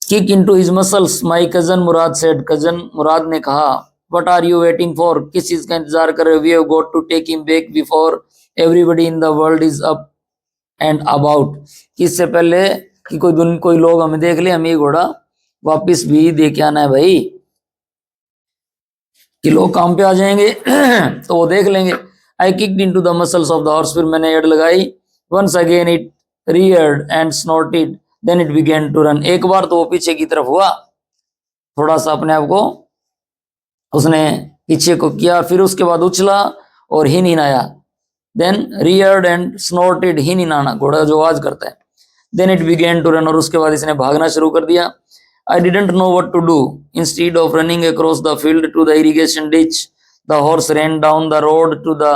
Kick into his muscles, my cousin Murad said. Cousin Mourad ने कहा what are you waiting for, किस चीज का इंतजार कर रहे हो? We have got to take him back before everybody in the world is up and about, किससे पहले कि कोई लोग हमें देख ले, हमें ये घोड़ा वापिस भी दे के आना है भाई, कि लोग काम पे आ जाएंगे तो वो देख लेंगे। I kicked into the muscles of the horse. फिर मैंने एड़ लगाई. Once again it reared and snorted. Then it began to run. एक बार तो वो पीछे की तरफ हुआ, थोड़ा सा अपने आप को उसने पीछे को किया, फिर उसके बाद उछला और ही हिनाया. Then reared and snorted. ही हिनाना, घोड़ा जो आवाज करता है. Then it began to run. और उसके बाद इसने भागना शुरू कर दिया. I didn't know what to do. Instead of running across the field to the irrigation ditch, the horse ran down the road to the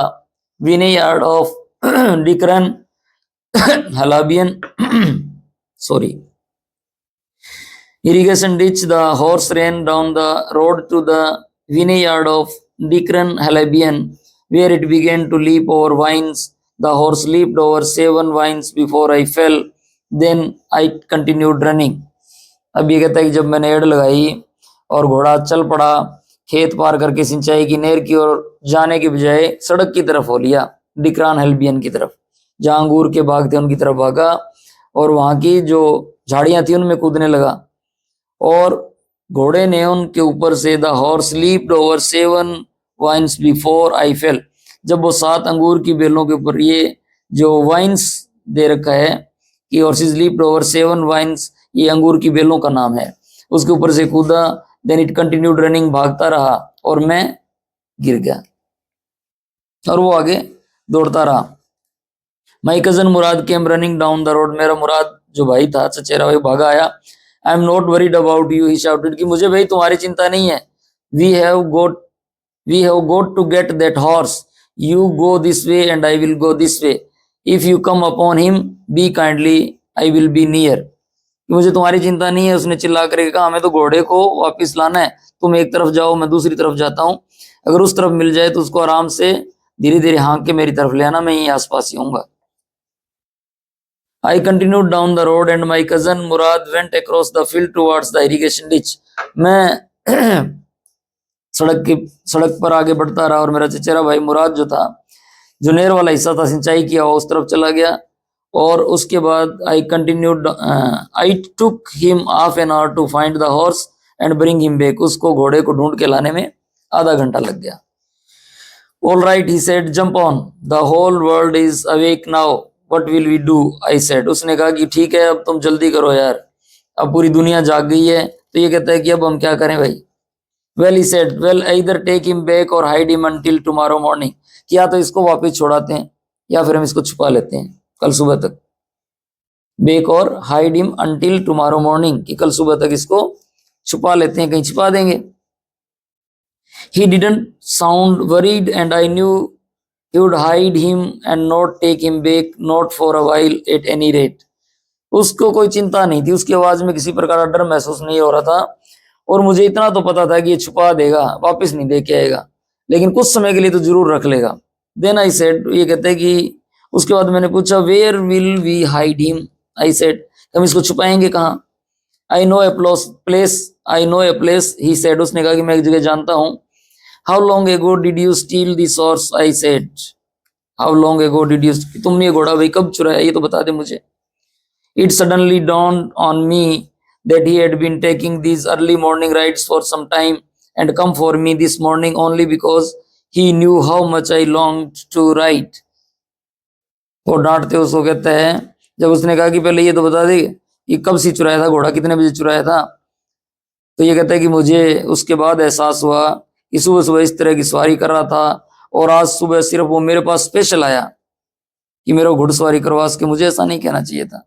vineyard of Dikran Halabian. Sorry. Irrigation ditch. The horse ran down the road to the vineyard of Dikran Halabian, where it began to leap over vines. The horse leaped over 7 vines before I fell. Then I continued running. अब ये कहता है कि जब मैंने एड़ लगाई और घोड़ा चल पड़ा, खेत पार करके सिंचाई की नहर की ओर जाने के बजाय सड़क की तरफ हो लिया, डिक्रान हेल्बियन की तरफ, जहां अंगूर के बाग थे उनकी तरफ भागा और वहां की जो झाड़ियां थी उनमें कूदने लगा. और घोड़े ने उनके ऊपर से the horse leaped over 7 vines before I fell. जब वो 7 अंगूर की बेलों के ऊपर, ये जो वाइन्स दे रखा है कि हॉर्सेस लीप्ड ओवर 7 वाइन्स, ये अंगूर की बेलों का नाम है, उसके ऊपर से कूदा. देन इट कंटिन्यूड रनिंग, भागता रहा और मैं गिर गया और वो आगे दौड़ता रहा. My cousin Mourad came running down the road. मेरा मुराद जो भाई था, चचेरा भाई, भागा आया. I am not worried about you, he shouted, कि मुझे भाई तुम्हारी चिंता नहीं है. We have got to get that horse. You go this way and I will go this way. If you come upon him be kindly, I will be near. मुझे तुम्हारी चिंता नहीं है. उसने चिल्ला कर कहा, हमें तो घोड़े को वापस लाना है, तुम एक तरफ जाओ, मैं दूसरी तरफ जाता हूँ. अगर उस तरफ मिल जाए तो उसको आराम से धीरे धीरे हाँक के मेरी तरफ ले आना, मैं यहीं आसपास ही होऊंगा. I continued down the road and my cousin Murad went across the field towards the irrigation ditch. मैं सड़क पर आगे बढ़ता रहा और मेरा चचेरा भाई मुराद जो था, जो नहर वाला हिस्सा था सिंचाई किया, उस तरफ चला गया. और उसके बाद I took him half an hour to find the horse and bring him back. उसको घोड़े को ढूंढ के लाने में आधा घंटा लग गया. All right, he said, jump on. The whole world is awake now. What will we do? I said. उसने कहा कि ठीक है, अब तुम जल्दी करो यार, अब पूरी दुनिया जाग गई है. तो ये कहता है कि अब हम क्या करें भाई. Well, he said, well, either take him back or hide him until tomorrow morning. या तो इसको वापस छोड़ाते हैं या फिर हम इसको छुपा लेते हैं कल सुबह तक. Back or hide him until tomorrow morning, कि कल सुबह तक इसको छुपा लेते हैं, कहीं छुपा देंगे. He didn't sound worried and I knew he would hide him and not take him back, not for a while at any rate. उसको कोई चिंता नहीं थी, उसकी आवाज में किसी प्रकार का डर महसूस नहीं हो रहा था. और मुझे इतना तो पता था कि ये छुपा देगा, वापस नहीं दे के आएगा, लेकिन कुछ समय के लिए तो जरूर रख लेगा. Then I said, ये कहते हैं कि उसके बाद मैंने पूछा, where will we hide him? I said, हम इसको छुपाएंगे कहाँ? I know a place, he said. उसने कहा कि मैं एक जगह जानता हूँ. How long ago did you steal this horse? I said. How long ago did you? तुमने ये घोड़ा भाई कब चुराया, ये तो बता दे मुझे. It suddenly dawned on me that he had been taking these early morning rides for some time and come for me this morning only because he knew how much I longed to ride. वो डांटते उसको कहता है, जब उसने कहा कि पहले ये तो बता दे कि कब से चुराया था घोड़ा, कितने बजे चुराया था. तो ये कहता है कि मुझे उसके बाद एहसास हुआ कि सुबह सुबह इस तरह की सवारी कर रहा था और आज सुबह सिर्फ वो मेरे पास स्पेशल आया कि मेरा घुड़सवारी करवा सके. मुझे ऐसा नहीं कहना चाहिए था.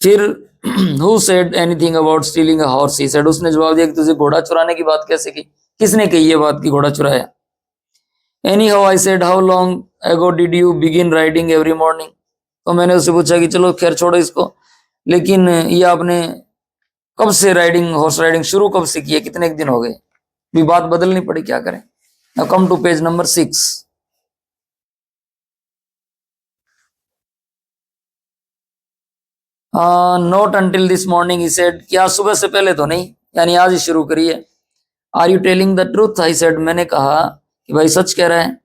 फिर who said anything about stealing a horse? He said. उसने जवाब दिया कि तुझे घोड़ा चुराने की बात कैसे की, किसने कही ये बात कि घोड़ा चुराया. Anyhow, I said, how long ago did you begin riding every morning? तो मैंने उससे पूछा कि चलो खैर छोड़ो इसको, लेकिन ये आपने कब से हॉर्स राइडिंग शुरू कब से की है, कितने दिन हो गए. भी बात बदलनी पड़ी, क्या करें. Now come to page number 6. Not until this morning, he said. क्या सुबह से पहले तो नहीं, यानी आज ही शुरू करी है. Are you telling the truth? I said. मैंने कहा कि भाई सच कह रहा है.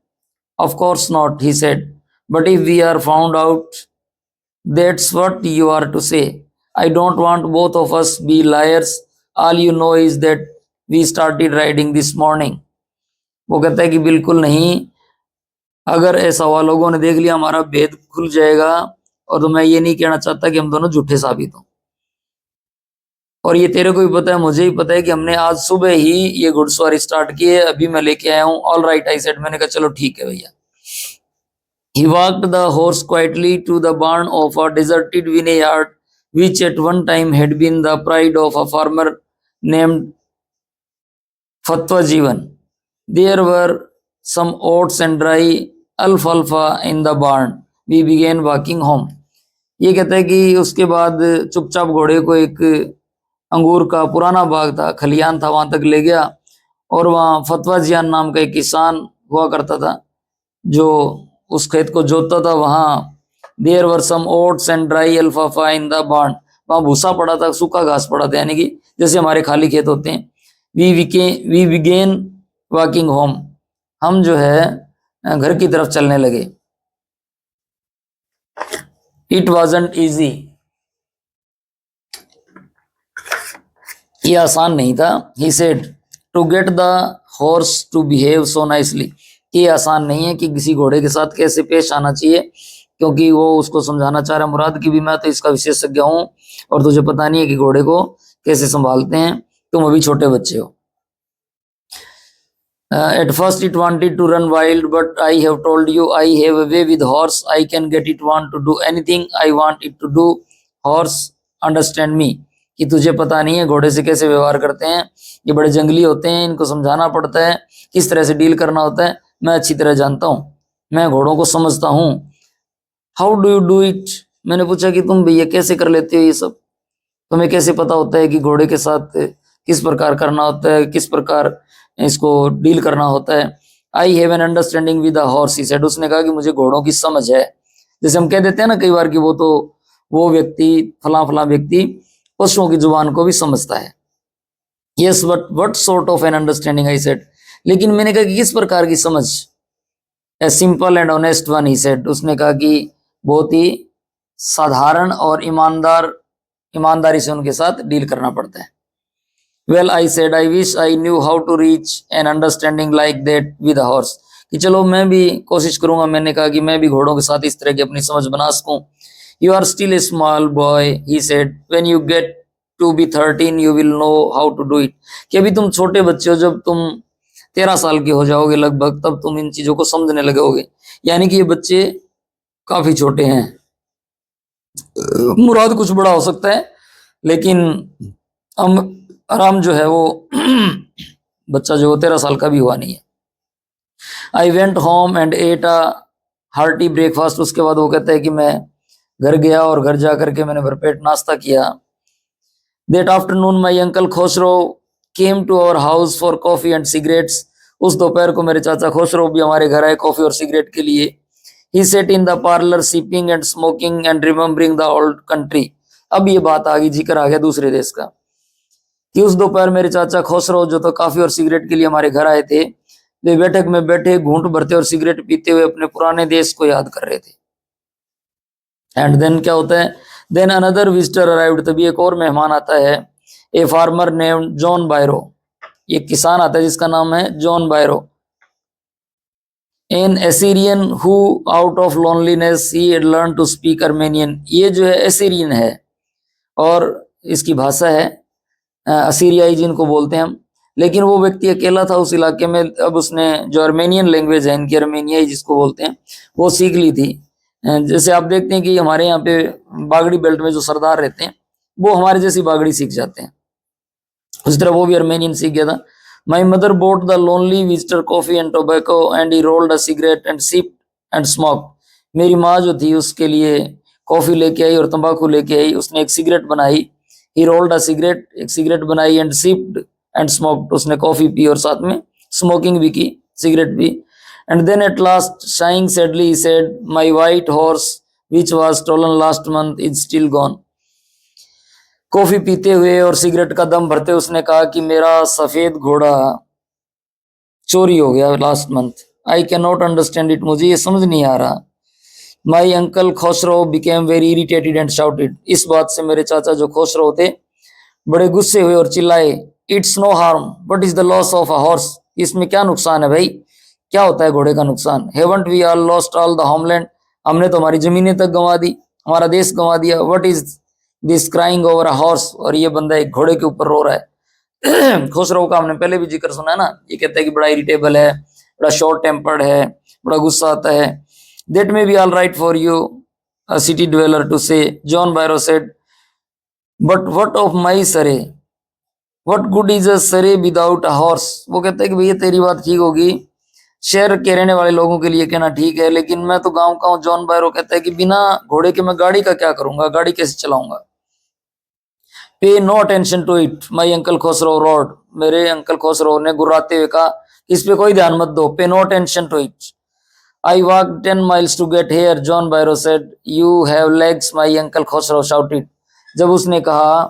Of course not, he said. But if we are found out, that's what you are to say. I don't want both of us be liars. All you know is that we started riding this morning. वो कहता है कि बिल्कुल नहीं, अगर ऐसा हुआ लोगों ने देख लिया हमारा भेद खुल जाएगा, और तो मैं ये नहीं कहना चाहता कि हम दोनों झूठे साबित हों। और ये तेरे को भी पता है, मुझे ही पता है कि हमने आज सुबह ही ये घुड़सवारी स्टार्ट की है, अभी मैं लेके आया हूँ। ऑल राइट आई सेड, मैंने कहा चलो ठीक है भैया। He walked the horse quietly to the barn of a deserted vineyard, which at one time had been the pride of a farmer named Fatwa Jivan. There were some oats and dry alfalfa in the barn. We began walking home. ये कहता है कि उसके बाद चुपचाप घोड़े को एक अंगूर का पुराना बाग था, खलियान था, वहां तक ले गया, और वहां फतवा जियान नाम का एक किसान हुआ करता था जो उस खेत को जोतता था। वहां there were some oats and dry alfalfa in the barn, वहां भूसा पड़ा था, सूखा घास पड़ा था, यानी कि जैसे हमारे खाली खेत होते हैं। वी बिगेन वॉकिंग होम, हम जो है घर की तरफ चलने लगे। इट वॉजंट ईजी, ये आसान नहीं था। He said to get the horse to behave so nicely, ये आसान नहीं है कि किसी घोड़े के साथ कैसे पेश आना चाहिए, क्योंकि वो उसको समझाना चाह रहा है, मुराद की भी मैं तो इसका विशेषज्ञ हूँ और तुझे पता नहीं है कि घोड़े को कैसे संभालते हैं, तुम अभी छोटे बच्चे हो। At first it wanted to run wild, but I have told you I have a way with horse. I can get it want to do anything I want it to do. Horse understand me, कि तुझे पता नहीं है घोड़े से कैसे व्यवहार करते हैं, ये बड़े जंगली होते हैं, इनको समझाना पड़ता है, किस तरह से डील करना होता है, मैं अच्छी तरह जानता हूँ, मैं घोड़ों को समझता हूँ। How do you do it, मैंने पूछा कि तुम भैया कैसे कर लेते हो ये सब, तुम्हें कैसे पता होता है कि घोड़े के साथ किस प्रकार करना होता है, किस प्रकार इसको डील करना होता है। I have an understanding with the horse, he said, उसने कहा कि मुझे घोड़ों की समझ है। जैसे हम कह देते हैं ना कई बार कि वो व्यक्ति फला फला व्यक्ति पशुओं की जुबान को भी समझता है। Yes but what sort of an understanding, I said, लेकिन मैंने कहा कि किस प्रकार की समझ। A simple and honest one, he said, उसने कहा कि बहुत ही साधारण और ईमानदारी से उनके साथ डील करना पड़ता है। Well, I said, I wish I knew how to reach an understanding like that with a horse. कि चलो मैं भी कोशिश करूंगा, मैंने कहा कि मैं भी घोड़ों के साथ इस तरह की अपनी समझ बना सकूं। You are still a small boy, he said. When you get to be 13, you will know how to do it. कि अभी तुम छोटे बच्चे हो, जब तुम 13 साल के हो जाओगे लगभग, तब तुम इन चीजों को समझने लगोगे। यानी कि ये बच्चे काफी छोटे हैं, मुराद कुछ बड़ा हो सकता है, लेकिन हम आराम जो है वो बच्चा जो 13 साल का भी हुआ नहीं है। I went home and at a hearty breakfast, उसके बाद वो कहता है कि मैं घर गया और घर जा करके मैंने भरपेट नाश्ता किया। That afternoon my uncle Khosrove came to our house for coffee and cigarettes, उस दोपहर को मेरे चाचा खोसरो भी हमारे घर आए कॉफी और सिगरेट के लिए। He sat in the parlour sipping and smoking and remembering the old country, अब ये बात आ गई, जिक्र आ गया दूसरे देश का, कि उस दोपहर मेरे चाचा खोसरो जो तो काफी और सिगरेट के लिए हमारे घर आए थे, वे बैठक में बैठे घूंट भरते और सिगरेट पीते हुए अपने पुराने देश को याद कर रहे थे। एंड देन क्या होता है, देन अनदर विजिटर अराइव्ड, तभी एक और मेहमान आता है। A farmer named John Byro, ये किसान आता है जिसका नाम है John Byro. An Assyrian who out of loneliness he had learn to speak Armenian, ये जो है एसीरियन है और इसकी भाषा है असीरियाई जिनको बोलते हैं हम, लेकिन वो व्यक्ति अकेला था उस इलाके में, अब उसने जो अर्मेनियन लैंग्वेज है इनकी, अर्मेनियाई जिसको बोलते हैं, वो सीख ली थी। जैसे आप देखते हैं कि हमारे यहाँ पे बागड़ी बेल्ट में जो सरदार रहते हैं वो हमारे जैसी बागड़ी सीख जाते हैं, उस तरह वो भी अर्मेनियन सीख गया था। My mother bought the lonely visitor coffee and tobacco and he rolled a cigarette and sip and smoke, मेरी माँ जो थी उसके लिए कॉफी लेके आई और तंबाकू लेके आई, उसने एक सिगरेट बनाई। He rolled a cigarette, एक सिगरेट बनाई, एंड sipped and smoked, उसने कॉफी पी और साथ में स्मोकिंग भी की, सिगरेट पी। And then at last sighing sadly he said, my white horse which was stolen last month is still gone. Coffee पीते हुए और सिगरेट का दम भरते उसने कहा कि मेरा सफेद घोड़ा चोरी हो गया last month. I can not understand it, मुझे ये समझ नहीं आ रहा। My uncle Khosrow became very irritated and shouted, इस बात से मेरे चाचा जो खोसरो थे बड़े गुस्से हुए और चिल्लाए, it's no harm, what is the loss of a horse, इसमें क्या नुकसान है भाई, क्या होता है घोड़े का नुकसान? Haven't we all lost all the homeland, हमने तो हमारी जमीनें तक गंवा दी, हमारा देश गंवा दिया। What is this crying over a horse, और ये बंदा एक घोड़े के ऊपर रो रहा है। खुसरो का हमने पहले भी जिक्र सुना है ना, ये कहता है कि बड़ा इरिटेबल है, बड़ा शॉर्ट टेम्पर्ड है, बड़ा गुस्सा आता है। That may be all right for you a city dweller to say, John Byro said, but what of my surrey, what good is a सरे विदाउट अ हॉर्स। वो कहता है कि भैया तेरी बात ठीक होगी, शहर के रहने वाले लोगों के लिए कहना ठीक है, लेकिन मैं तो गांव का हूँ। जॉन बायरो कहता है कि बिना घोड़े के मैं गाड़ी का क्या करूंगा, गाड़ी कैसे चलाऊंगा। Pay no attention to it my uncle Khosrove roared, मेरे अंकल खोसरो ने गुर्राते हुए कहा, इस पे कोई ध्यान मत दो। Pay no attention to it, I walk 10 miles to get here, John Byro said, you have legs my uncle Khosrove shouted. जब उसने कहा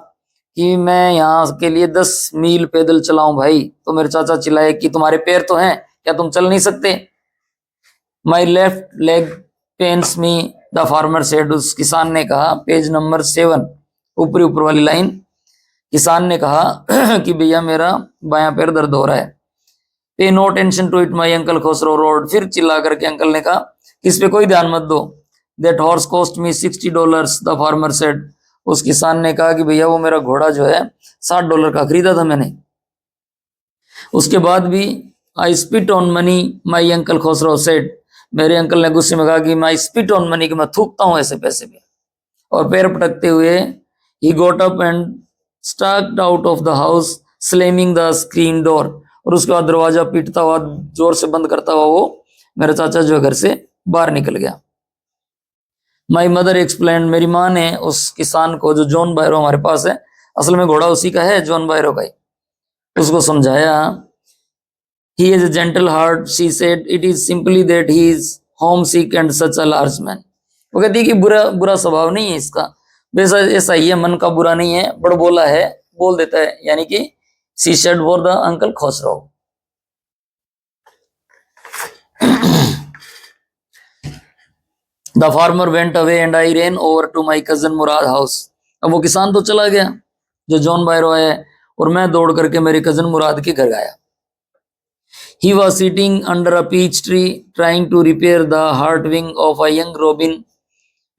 कि मैं यहाँ के लिए 10 मील पैदल चलाऊं भाई, तो मेरे चाचा चिल्लाए कि तुम्हारे पैर तो हैं, क्या तुम चल नहीं सकते? My left leg pens me, the farmer said, उस किसान ने कहा, पेज नंबर 7 ऊपरी ऊपर वाली लाइन, किसान ने कहा कि भैया मेरा बायां पैर दर्द हो रहा है। Pay no tension to it my uncle Khosrove roared, फिर चिल्ला करके अंकल ने कहा इस पे कोई ध्यान मत दो। That horse cost me $60, the farmer said, उस किसान ने कहा कि भैया वो मेरा घोड़ा जो है $60 का खरीदा था मैंने। उसके बाद भी I spit on money my uncle Khosrove said, मेरे अंकल ने गुस्से में कहा कि माई स्पिट ऑन मनी, कि मैं थूकता हूं ऐसे पैसे पे। और पैर पटकते हुए he got up and stalked out of the house slamming the screen door, और उसके बाद दरवाजा पीटता हुआ, जोर से बंद करता हुआ वो मेरा चाचा जो घर से बाहर निकल गया। माई मदर एक्सप्लेन, मेरी माँ ने उस किसान को, जो जॉन बायरो हमारे पास है, असल में घोड़ा उसी का है, जॉन बायरो का ही, उसको समझाया। He has a gentle heart, she said. It is simply that he is homesick and such a large man. वो कहती है कि बुरा स्वभाव नहीं है इसका, वैसा ऐसा ही है, मन का बुरा नहीं है, बड़बोला है, बोल देता है, यानी कि she said for the uncle Khosrow. The farmer went away and I ran over to my cousin Murad house. अब वो किसान तो चला गया जो जॉन बायरो है, और मैं दौड़ करके मेरे कजन मुराद के घर गया। He was sitting under a peach tree trying to repair the heart wing of a young robin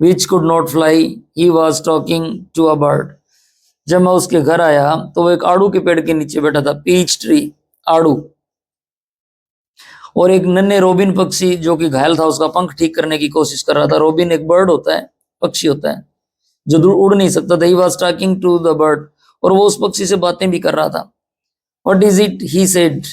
which could not fly. He was talking to a bird. जब मैं उसके घर आया तो वो एक आड़ू के पेड़ के नीचे बैठा था, पीच ट्री, आड़ू, और एक नन्हे रोबिन पक्षी जो कि घायल था उसका पंख ठीक करने की कोशिश कर रहा था। रोबिन एक बर्ड होता है, पक्षी होता है जो दूर उड़ नहीं सकता था। He was talking to the bird, और वो उस पक्षी से बातें भी कर रहा था। What is it? He said.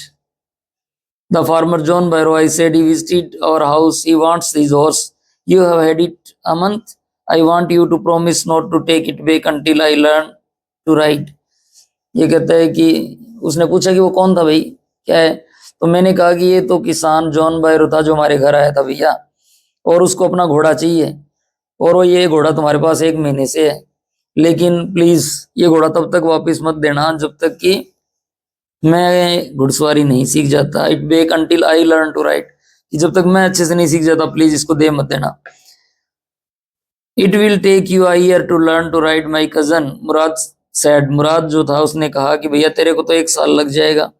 The farmer John Bairo, I said, he visited our house. He wants his horse. You have had it a month. I want you to promise not to take it back until I learn to ride. ये कहता है कि उसने पूछा कि वो कौन था भाई, क्या है? तो मैंने कहा कि ये तो किसान जॉन बायरो था जो हमारे घर आया था भैया, और उसको अपना घोड़ा चाहिए, और वो ये घोड़ा तुम्हारे पास 1 महीने से है, लेकिन प्लीज ये घोड़ा तब तक वापस मत देना जब तक कि मैं घुड़सवारी नहीं सीख जाता। It bake until I learn to ride, कि जब तक मैं अच्छे से नहीं सीख जाता प्लीज इसको दे मत देना। It will take you a year to learn to ride my cousin, Mourad said, Mourad जो था उसने कहा कि भैया तेरे को तो 1 साल लग जाएगा।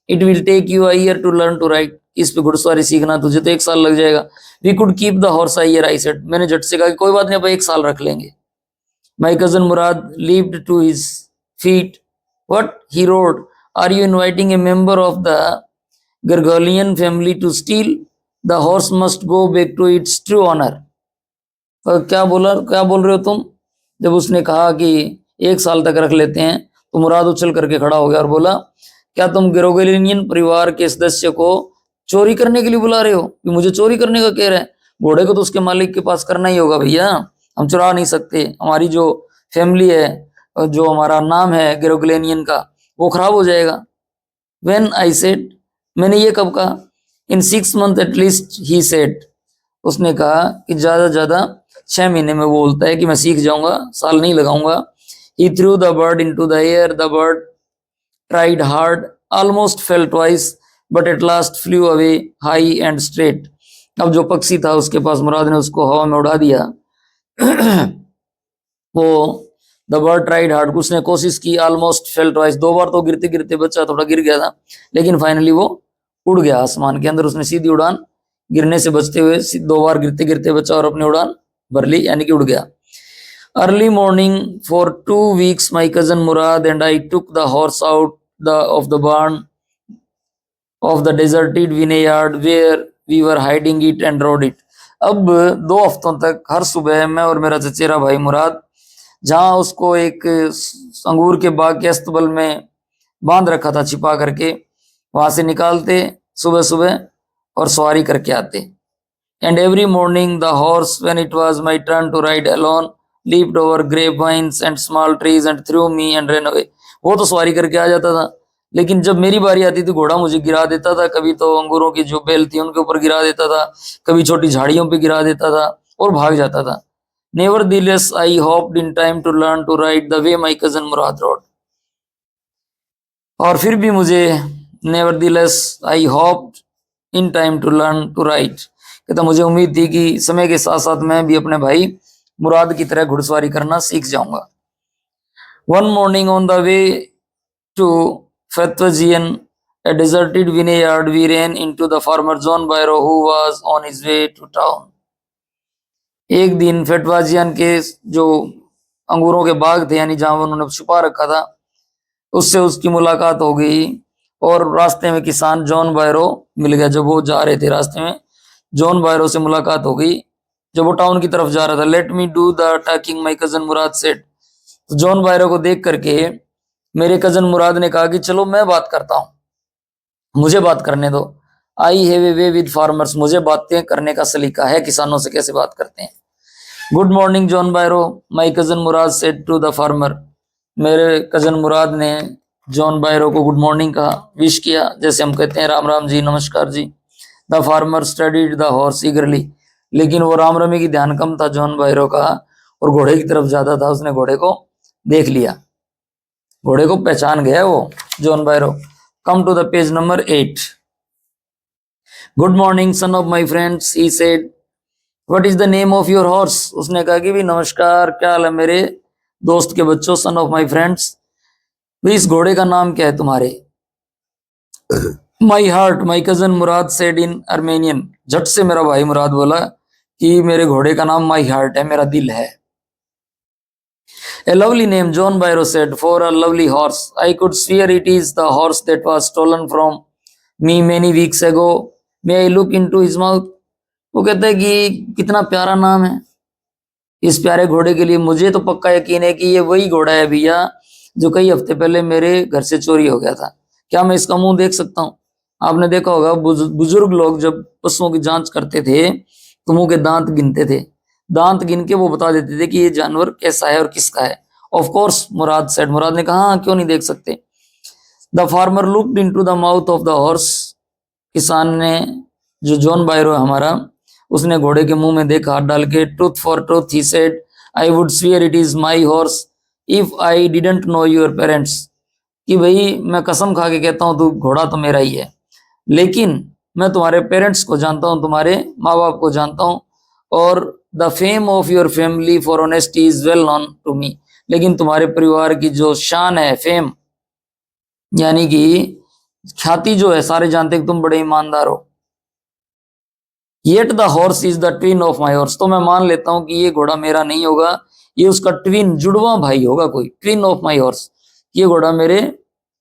It will take you a year to learn to ride, इस पे घुड़सवारी सीखना तुझे तो 1 साल लग जाएगा। We could keep the horse a year, I said, मैंने झट से कहा कि कोई बात नहीं, अब 1 साल रख लेंगे। My cousin Mourad leaped to his feet, what, he roared, are you inviting a member of the Gargolian family to steal? The horse must go back to its true owner. क्या बोल रहे हो तुम? जब उसने कहा कि 1 साल तक रख लेते हैं, तो मुराद उछल करके खड़ा हो गया और बोला, क्या तुम ग्रेगोलियन परिवार के सदस्य को चोरी करने के लिए बुला रहे हो? कि मुझे चोरी करने का कह रहे हैं? घोड़े को तो उसके मालिक के पास करना ही होगा भैया, हम चुरा नहीं सकते। हमारी जो फैमिली है, जो हमारा नाम है ग्रेगोलियन का, वो खराब हो जाएगा। When I said, मैंने ये कब कहा? In 6 months at least, he said, उसने कहा कि ज्यादा 6 महीने में वो बोलता है कि मैं सीख जाऊंगा, साल नहीं लगाऊंगा। He threw the bird into the air. The bird tried hard, almost fell twice, but at last flew away high and straight. अब जो पक्षी था उसके पास, मुराद ने उसको हवा में उड़ा दिया। वो द बर्ड ट्राइड हार्ड, उसने कोशिश की, ऑलमोस्ट फेल ट्वाइस, 2 बार तो गिरते गिरते बच्चा थोड़ा गिर गया था, लेकिन फाइनली वो उड़ गया आसमान के अंदर। उसने सीधी उड़ान गिरने से बचते हुए 2 बार गिरते गिरते बचा और अपनी उड़ान भर ली, यानी कि उड़ गया। Early morning for 2 weeks my cousin Murad and I took the horse out of the barn of the deserted vineyard where we were hiding it and rode it. अब 2 हफ्तों तक हर सुबह मैं और मेरा चचेरा भाई मुराद जहां उसको एक अंगूर के बाग के अस्तबल में बांध रखा था छिपा करके, वहां से निकालते सुबह सुबह और सवारी करके आते। And every morning the horse when it was my turn to ride alone leaped over grape vines and small trees and threw me and run away. वो तो सवारी करके आ जाता था, लेकिन जब मेरी बारी आती थी घोड़ा मुझे गिरा देता था। कभी तो अंगूरों की जो बेल थी उनके ऊपर गिरा देता था, कभी छोटी झाड़ियों पे गिरा देता था और भाग जाता था। Nevertheless I hoped in time to learn to ride the way my cousin Murad rode. और फिर भी मुझे nevertheless I hoped in time to learn to ride, कहता मुझे उम्मीद थी कि समय के साथ साथ मैं भी अपने भाई मुराद की तरह घुड़सवारी करना सीख जाऊंगा। One morning on the way to Fethwajian, a deserted vineyard, we ran into the farmer John Byro who was on his way to town. एक दिन फेटवाजियन के जो अंगूरों के बाग थे, यानी जहां उन्होंने छुपा रखा था, उससे उसकी मुलाकात हो गई और रास्ते में किसान जॉन बायरो मिल गया। जब वो जा रहे थे रास्ते में जॉन बायरो से मुलाकात हो गई जब वो टाउन की तरफ जा रहा था। Let me do the talking my cousin Murad said. तो जॉन बायरो को देख करके मेरे कजन मुराद ने कहा कि चलो मैं बात करता हूं, मुझे बात करने दो। I have a way with farmers, मुझे बातें करने का सलीका है, किसानों से कैसे बात करते हैं। Good morning John Byro my cousin Murad said to the farmer. मेरे कजन मुराद ने जॉन बायरो को गुड मॉर्निंग कहा, विश किया, जैसे हम कहते हैं राम राम जी, नमस्कार जी। The farmer studied the horse eagerly, लेकिन वो राम रमी की ध्यान कम था जॉन बायरो का और घोड़े की तरफ ज्यादा था। उसने घोड़े को देख लिया, घोड़े को पहचान गया वो John Byro. Come to the page number 8। Good morning son of my friends, he said what is the name of your horse. उसने कहा कि भी नमस्कार, क्या हाल है मेरे दोस्त के बच्चों, सन ऑफ माय फ्रेंड्स, भी इस घोड़े का नाम क्या है तुम्हारे। My heart my cousin Murad said in Armenian. झट से मेरा भाई मुराद बोला कि मेरे घोड़े का नाम माई हार्ट है, मेरा दिल है। A lovely name, John Byro said, for a lovely horse. I could swear it is the horse that was stolen from me many weeks ago. May I look into his mouth? वो कहता है कि कितना प्यारा नाम है इस प्यारे घोड़े के लिए। मुझे तो पक्का यकीन है कि ये वही घोड़ा है भैया जो कई हफ्ते पहले मेरे घर से चोरी हो गया था। क्या मैं इसका मुंह देख सकता हूँ? आपने देखा होगा बुजुर्ग लोग जब पशुओं की जांच करते थे तो मुंह के दांत गिनते थे, दांत गिन के वो बता देते थे कि ये जानवर कैसा है और किसका है। ऑफ कोर्स मुराद सेड, मुराद ने कहा हाँ, क्यों नहीं देख सकते। The farmer looked into the mouth of the horse. किसान ने, जो जॉन बायरो है हमारा, उसने घोड़े के मुंह में देखा हाथ डाल के। Truth for truth he said, I would severe it is my horse if I didn't know your parents. कि भाई मैं कसम खा के कहता हूँ, तू घोड़ा तो मेरा ही है, लेकिन मैं तुम्हारे पेरेंट्स को जानता हूँ, तुम्हारे माँ बाप को जानता हूँ, और the fame of your family for honesty is well known to me. लेकिन तुम्हारे परिवार की जो शान है, फेम यानी कि ख्याति जो है, सारे जानते हैं कि तुम बड़े ईमानदार हो। Yet the horse is the twin of my horse. तो मैं मान लेता हूं कि ये घोड़ा मेरा नहीं होगा, ये उसका ट्विन, जुड़वा भाई होगा कोई। ट्विन ऑफ माई हॉर्स, ये घोड़ा मेरे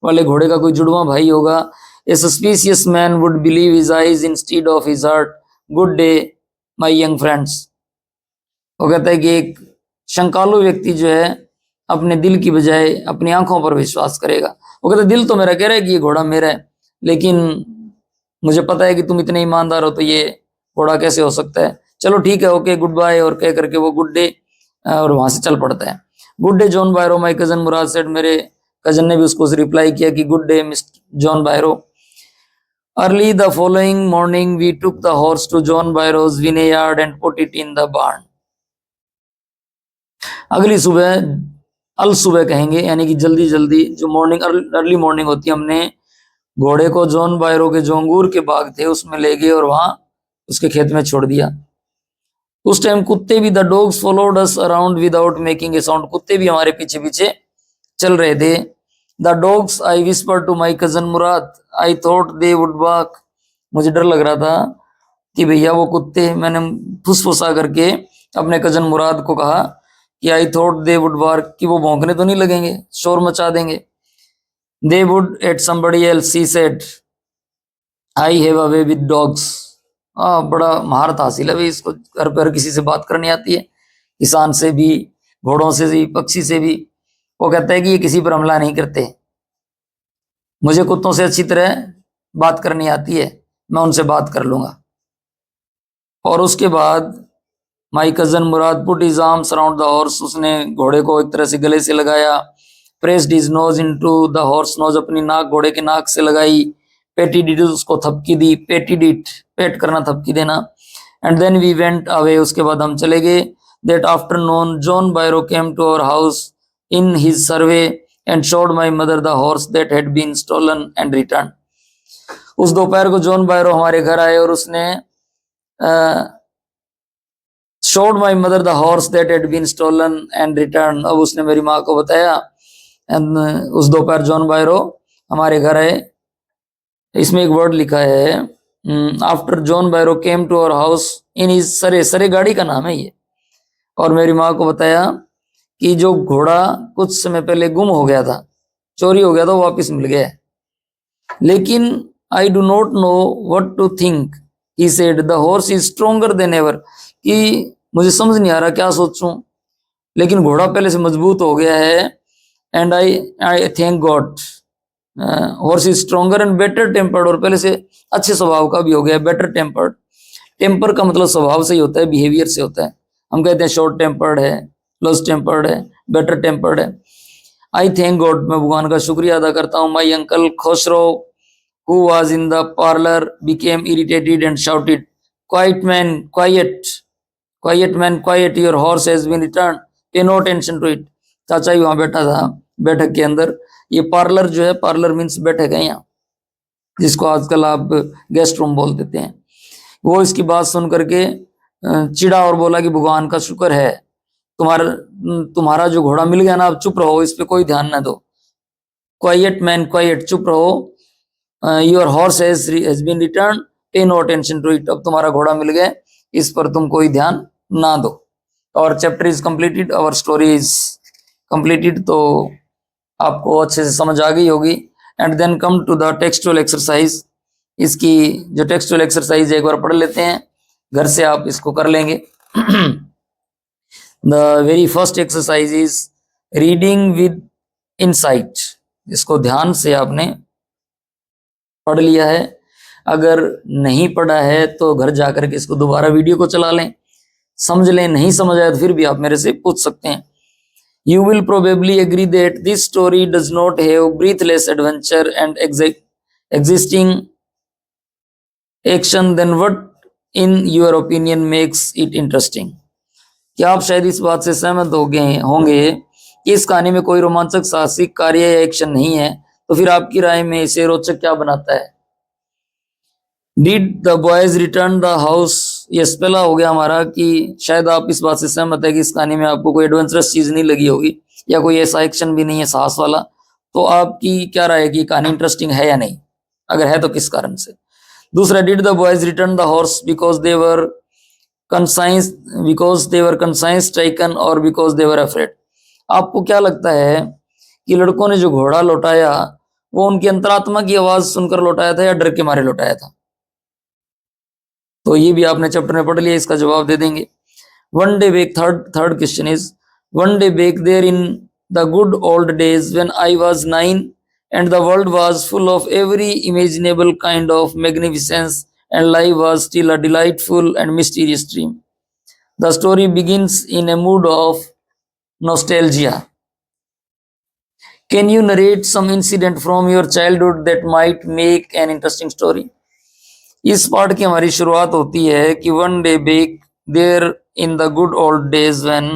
वाले घोड़े का कोई जुड़वा भाई होगा। A suspicious man would believe his eyes instead of his heart. Good day my young friends. वो कहता है कि एक शंकालु व्यक्ति जो है अपने दिल की बजाय अपनी आंखों पर विश्वास करेगा। वो कहता है दिल तो मेरा कह रहा है कि ये घोड़ा मेरा है, लेकिन मुझे पता है कि तुम इतने ईमानदार हो, तो ये घोड़ा कैसे हो सकता है। चलो ठीक है, ओके, गुड बाय, और कह करके वो गुड डे और वहां से चल पड़ता है। Good day John Byro my cousin Murad said. मेरे कजन ने भी उसको रिप्लाई किया कि good day mister John Byro. Early the following morning we took the horse to John Byro's vineyard and put it in the barn. अगली सुबह, अल सुबह कहेंगे, यानी कि जल्दी जल्दी, जो मॉर्निंग, अर्ली मॉर्निंग होती है, हमने घोड़े को जॉन बायरो के जो अंगूर के बाग थे उसमें ले गए और वहां उसके खेत में छोड़ दिया। उस टाइम कुत्ते भी, the dogs followed us around without making a sound. कुत्ते भी हमारे पीछे पीछे चल रहे थे। The dogs, I whisper to my cousin Mourad, I thought they would bark. मुझे डर लग रहा था कि भैया वो कुत्ते, मैंने फुसफुसा करके अपने कजन मुराद को कहा कि I thought they would bark, कि वो भौंकने तो नहीं लगेंगे, शोर मचा देंगे। They would at somebody else, he said I have a way with dogs. बड़ा महारत हासिल है भाई इसको, घर पर किसी से बात करनी आती है, किसान से भी, घोड़ों से भी, पक्षी से भी। वो कहता है कि ये किसी पर हमला नहीं करते, मुझे कुत्तों से अच्छी तरह बात करनी आती है, मैं उनसे बात कर लूंगा। और उसके बाद my cousin Mourad put his arms around the horse, उसने घोड़े को एक तरह से गले से लगाया। Pressed his nose into the horse nose, अपनी नाक घोड़े के नाक से लगाई। पेटिडिट, उसको थपकी दी, पेटिडिट पेट करना, थपकी देना। And then we went away, उसके बाद हम चले गए। That afternoon John Byro came to our house in his surrey and showed my mother the horse that had been stolen and return. उस दोपहर को जॉन बायरो हमारे घर आए और उसने showed my mother the horse that had been stolen and returned। अब उसने मेरी माँ को बताया। एंड उस दोपहर जॉन बायरो हमारे घर आए। इसमें एक वर्ड लिखा है, after John Byro came to our house in his surrey, surrey गाड़ी का नाम है ये। और मेरी माँ को बताया कि जो घोड़ा कुछ समय पहले गुम हो गया था, चोरी हो गया था, वो वापस मिल गया है। लेकिन I do not know what to think, he said the horse is stronger than ever, कि मुझे समझ नहीं आ रहा क्या सोचूं, लेकिन घोड़ा पहले से मजबूत हो गया है। And I thank God, horse is stronger and better tempered, और पहले से अच्छे स्वभाव का भी हो गया, बेटर टेम्पर्ड। टेम्पर का मतलब स्वभाव से ही होता है, बिहेवियर से होता है। हम कहते हैं शॉर्ट टेम्पर्ड है, लॉस टेम्पर्ड है, बेटर टेम्पर्ड है। आई थैंक गॉड, मैं भगवान का शुक्रिया अदा करता हूँ। My uncle Khosrove who was in the parlor became irritated and shouted, quiet man, quiet, quiet man, quiet, your horse has been returned, pay no attention to it। चाचा ही वहां बैठा था बैठक के अंदर। ये पार्लर जो है, पार्लर मीन्स बैठक है यहाँ, जिसको आजकल आप गेस्ट रूम बोल देते हैं। वो इसकी बात सुन करके चिढ़ा और बोला कि भगवान का शुक्र है, तुम्हारा जो घोड़ा मिल गया ना, अब चुप रहो, इस पे कोई ध्यान ना दो। क्वाइट मैन क्वाइट, चुप रहो। Your horse has been return, pay no attention to it, अब तुम्हारा घोड़ा मिल गया, इस पर तुम कोई ध्यान ना दो। और chapter is completed, our story is completed. तो आपको अच्छे से समझ आ गई होगी। And then come to the textual exercise. इसकी जो टेक्सचुअल एक्सरसाइज एक बार पढ़ लेते हैं, घर से आप इसको कर लेंगे। The very first exercise is reading with insight. इसको ध्यान से आपने पढ़ लिया है, अगर नहीं पढ़ा है तो घर जाकर के इसको दोबारा वीडियो को चला लें, समझ लें। नहीं समझ आया तो फिर भी आप मेरे से पूछ सकते हैं। You will probably agree that this story does not have breathless adventure and existing action, then what in your opinion makes it interesting? क्या आप शायद इस बात से सहमत होंगे कि इस कहानी में कोई रोमांचक साहसिक कार्य या एक्शन नहीं है, तो फिर आपकी राय में इसे रोचक क्या बनाता है? Did the boys return the house? ये पहला हो गया हमारा कि शायद आप इस बात से सहमत है कि इस कहानी में आपको कोई एडवेंचरस चीज नहीं लगी होगी या कोई ऐसा एक्शन भी नहीं है साहस वाला। तो आपकी क्या राय है कि कहानी इंटरेस्टिंग है या नहीं? अगर है तो किस कारण से? दूसरा, did the boys return the horse because they were conscience taken और बिकॉज दे वर अफ्रेड? आपको क्या लगता है कि लड़कों ने जो घोड़ा लौटाया वो उनकी अंतरात्मा की आवाज सुनकर लौटाया था या डर के मारे लौटाया था? तो ये भी आपने चैप्टर में पढ़ लिया, इसका जवाब दे देंगे। One day back, third question is, one day back there in the good old days when I was 9 and the world was full of every imaginable kind of magnificence and life was still a delightful and mysterious dream. The story begins in a mood of nostalgia. Can you narrate some incident from your childhood that might make an interesting story? इस part की हमारी शुरुआत होती है कि one day back there in the good old days when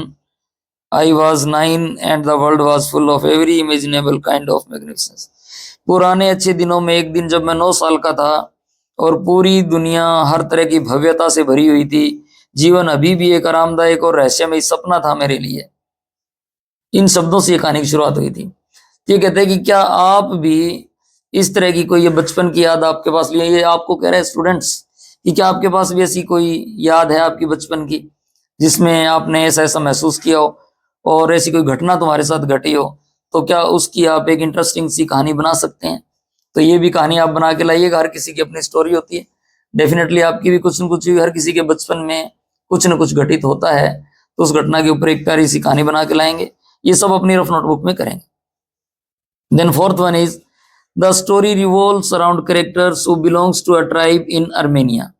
I was 9 and the world was full of every imaginable kind of magnificence. पुराने अच्छे दिनों में एक दिन जब मैं 9 साल का था और पूरी दुनिया हर तरह की भव्यता से भरी हुई थी, जीवन अभी भी एक आरामदायक और रहस्यमय सपना था मेरे लिए। इन शब्दों से ये कहानी की शुरुआत हुई थी। ये कहते हैं कि क्या आप भी इस तरह की कोई ये बचपन की याद आपके पास लिए, ये आपको कह रहे हैं स्टूडेंट्स कि क्या आपके पास भी ऐसी कोई याद है आपकी बचपन की जिसमें आपने ऐसा ऐसा महसूस किया हो और ऐसी कोई घटना तुम्हारे साथ घटी हो, तो क्या उसकी आप एक इंटरेस्टिंग सी कहानी बना सकते हैं। तो ये भी कहानी आप बना के लाइएगा। हर किसी की अपनी स्टोरी होती है, डेफिनेटली आपकी भी कुछ न कुछ, हर किसी के बचपन में कुछ न कुछ घटित होता है, तो उस घटना के ऊपर एक प्यारी सी कहानी बना के लाएंगे। ये सब अपनी रफ नोटबुक में करेंगे। Then fourth one is the story revolves around characters who belongs to a tribe in Armenia.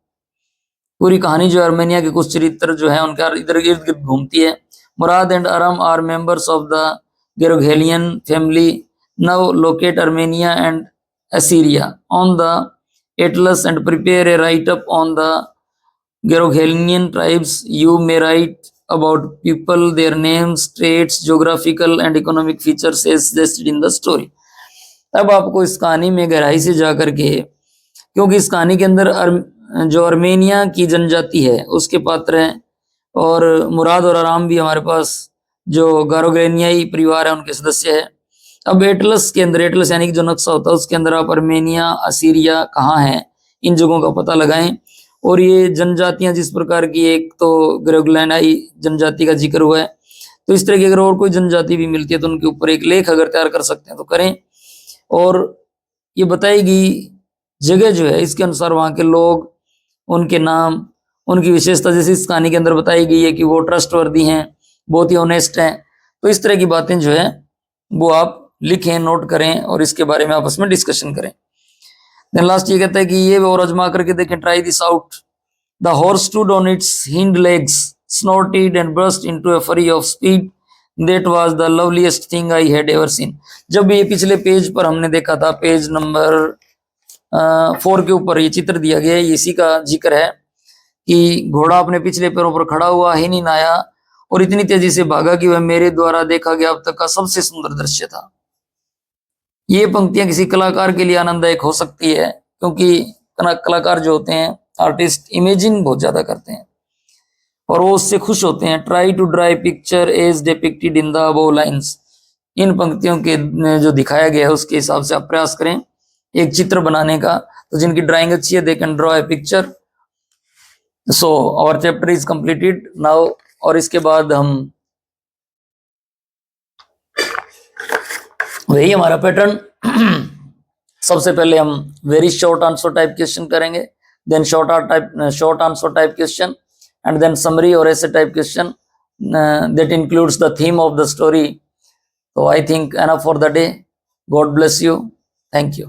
पूरी कहानी जो अर्मेनिया के कुछ चरित्र जो है उनका इधर गिर्द गिर्द घूमती है। Murad and Aram are members of the Garoghlanian family now locate Armenia and Assyria on the atlas and prepare a write up on the Garoghlanian tribes. You may write about people, their names, traits, geographical and economic features as suggested in the story। अब आपको इस कहानी में गहराई से जाकर के, क्योंकि इस कहानी के अंदर जो अर्मेनिया की जनजाति है उसके पात्र हैं, और मुराद और आराम भी हमारे पास जो गारोग्रेनियाई परिवार है उनके सदस्य है। अब एटलस के अंदर, एटलस यानी कि जो नक्शा होता है उसके अंदर आप अर्मेनिया, असीरिया कहाँ है, इन जगहों का पता लगाएं। और ये जनजातियां जिस प्रकार की, एक तो ग्रेगोलियाई जनजाति का जिक्र हुआ है, तो इस तरह की अगर और कोई जनजाति भी मिलती है तो उनके ऊपर एक लेख अगर तैयार कर सकते हैं तो करें। और ये बताएगी जगह जो है इसके अनुसार वहाँ के लोग, उनके नाम, उनकी विशेषता, जैसे इस कहानी के अंदर बताई गई है कि वो ट्रस्टवर्दी हैं, बहुत ही ऑनेस्ट हैं। तो इस तरह की बातें जो है वो आप लिखें, नोट करें और इसके बारे में आपस में डिस्कशन करें। देन लास्ट ये कहता है कि ये और आजमा करके देखें, try this out. The horse stood on its hind legs, snorted and burst into a fury of speed, that was the loveliest thing I had ever seen. जब ये पिछले पेज पर हमने देखा था, पेज नंबर 4 के ऊपर ये चित्र दिया गया है, इसी का जिक्र है कि घोड़ा अपने पिछले पैरों पर खड़ा हुआ, हिन आया और इतनी तेजी से भागा कि वह मेरे द्वारा देखा गया अब तक का सबसे सुंदर दृश्य था। ये पंक्तियां किसी कलाकार के लिए आनंददायक हो सकती है, क्योंकि कलाकार जो होते हैं, आर्टिस्ट, इमेजिन बहुत ज्यादा करते हैं और वो उससे खुश होते हैं। Try to draw picture as depicted in the above lines. इन पंक्तियों के जो दिखाया गया है उसके हिसाब से आप प्रयास करें एक चित्र बनाने का। तो जिनकी ड्राइंग अच्छी है, they can draw a picture. So our chapter is completed now. और इसके बाद हम वही हमारा पैटर्न, सबसे पहले हम very short answer type question करेंगे, then short answer type question, and then summary और essay type question that includes the theme of the story. तो I think enough for the day. God bless you. Thank you.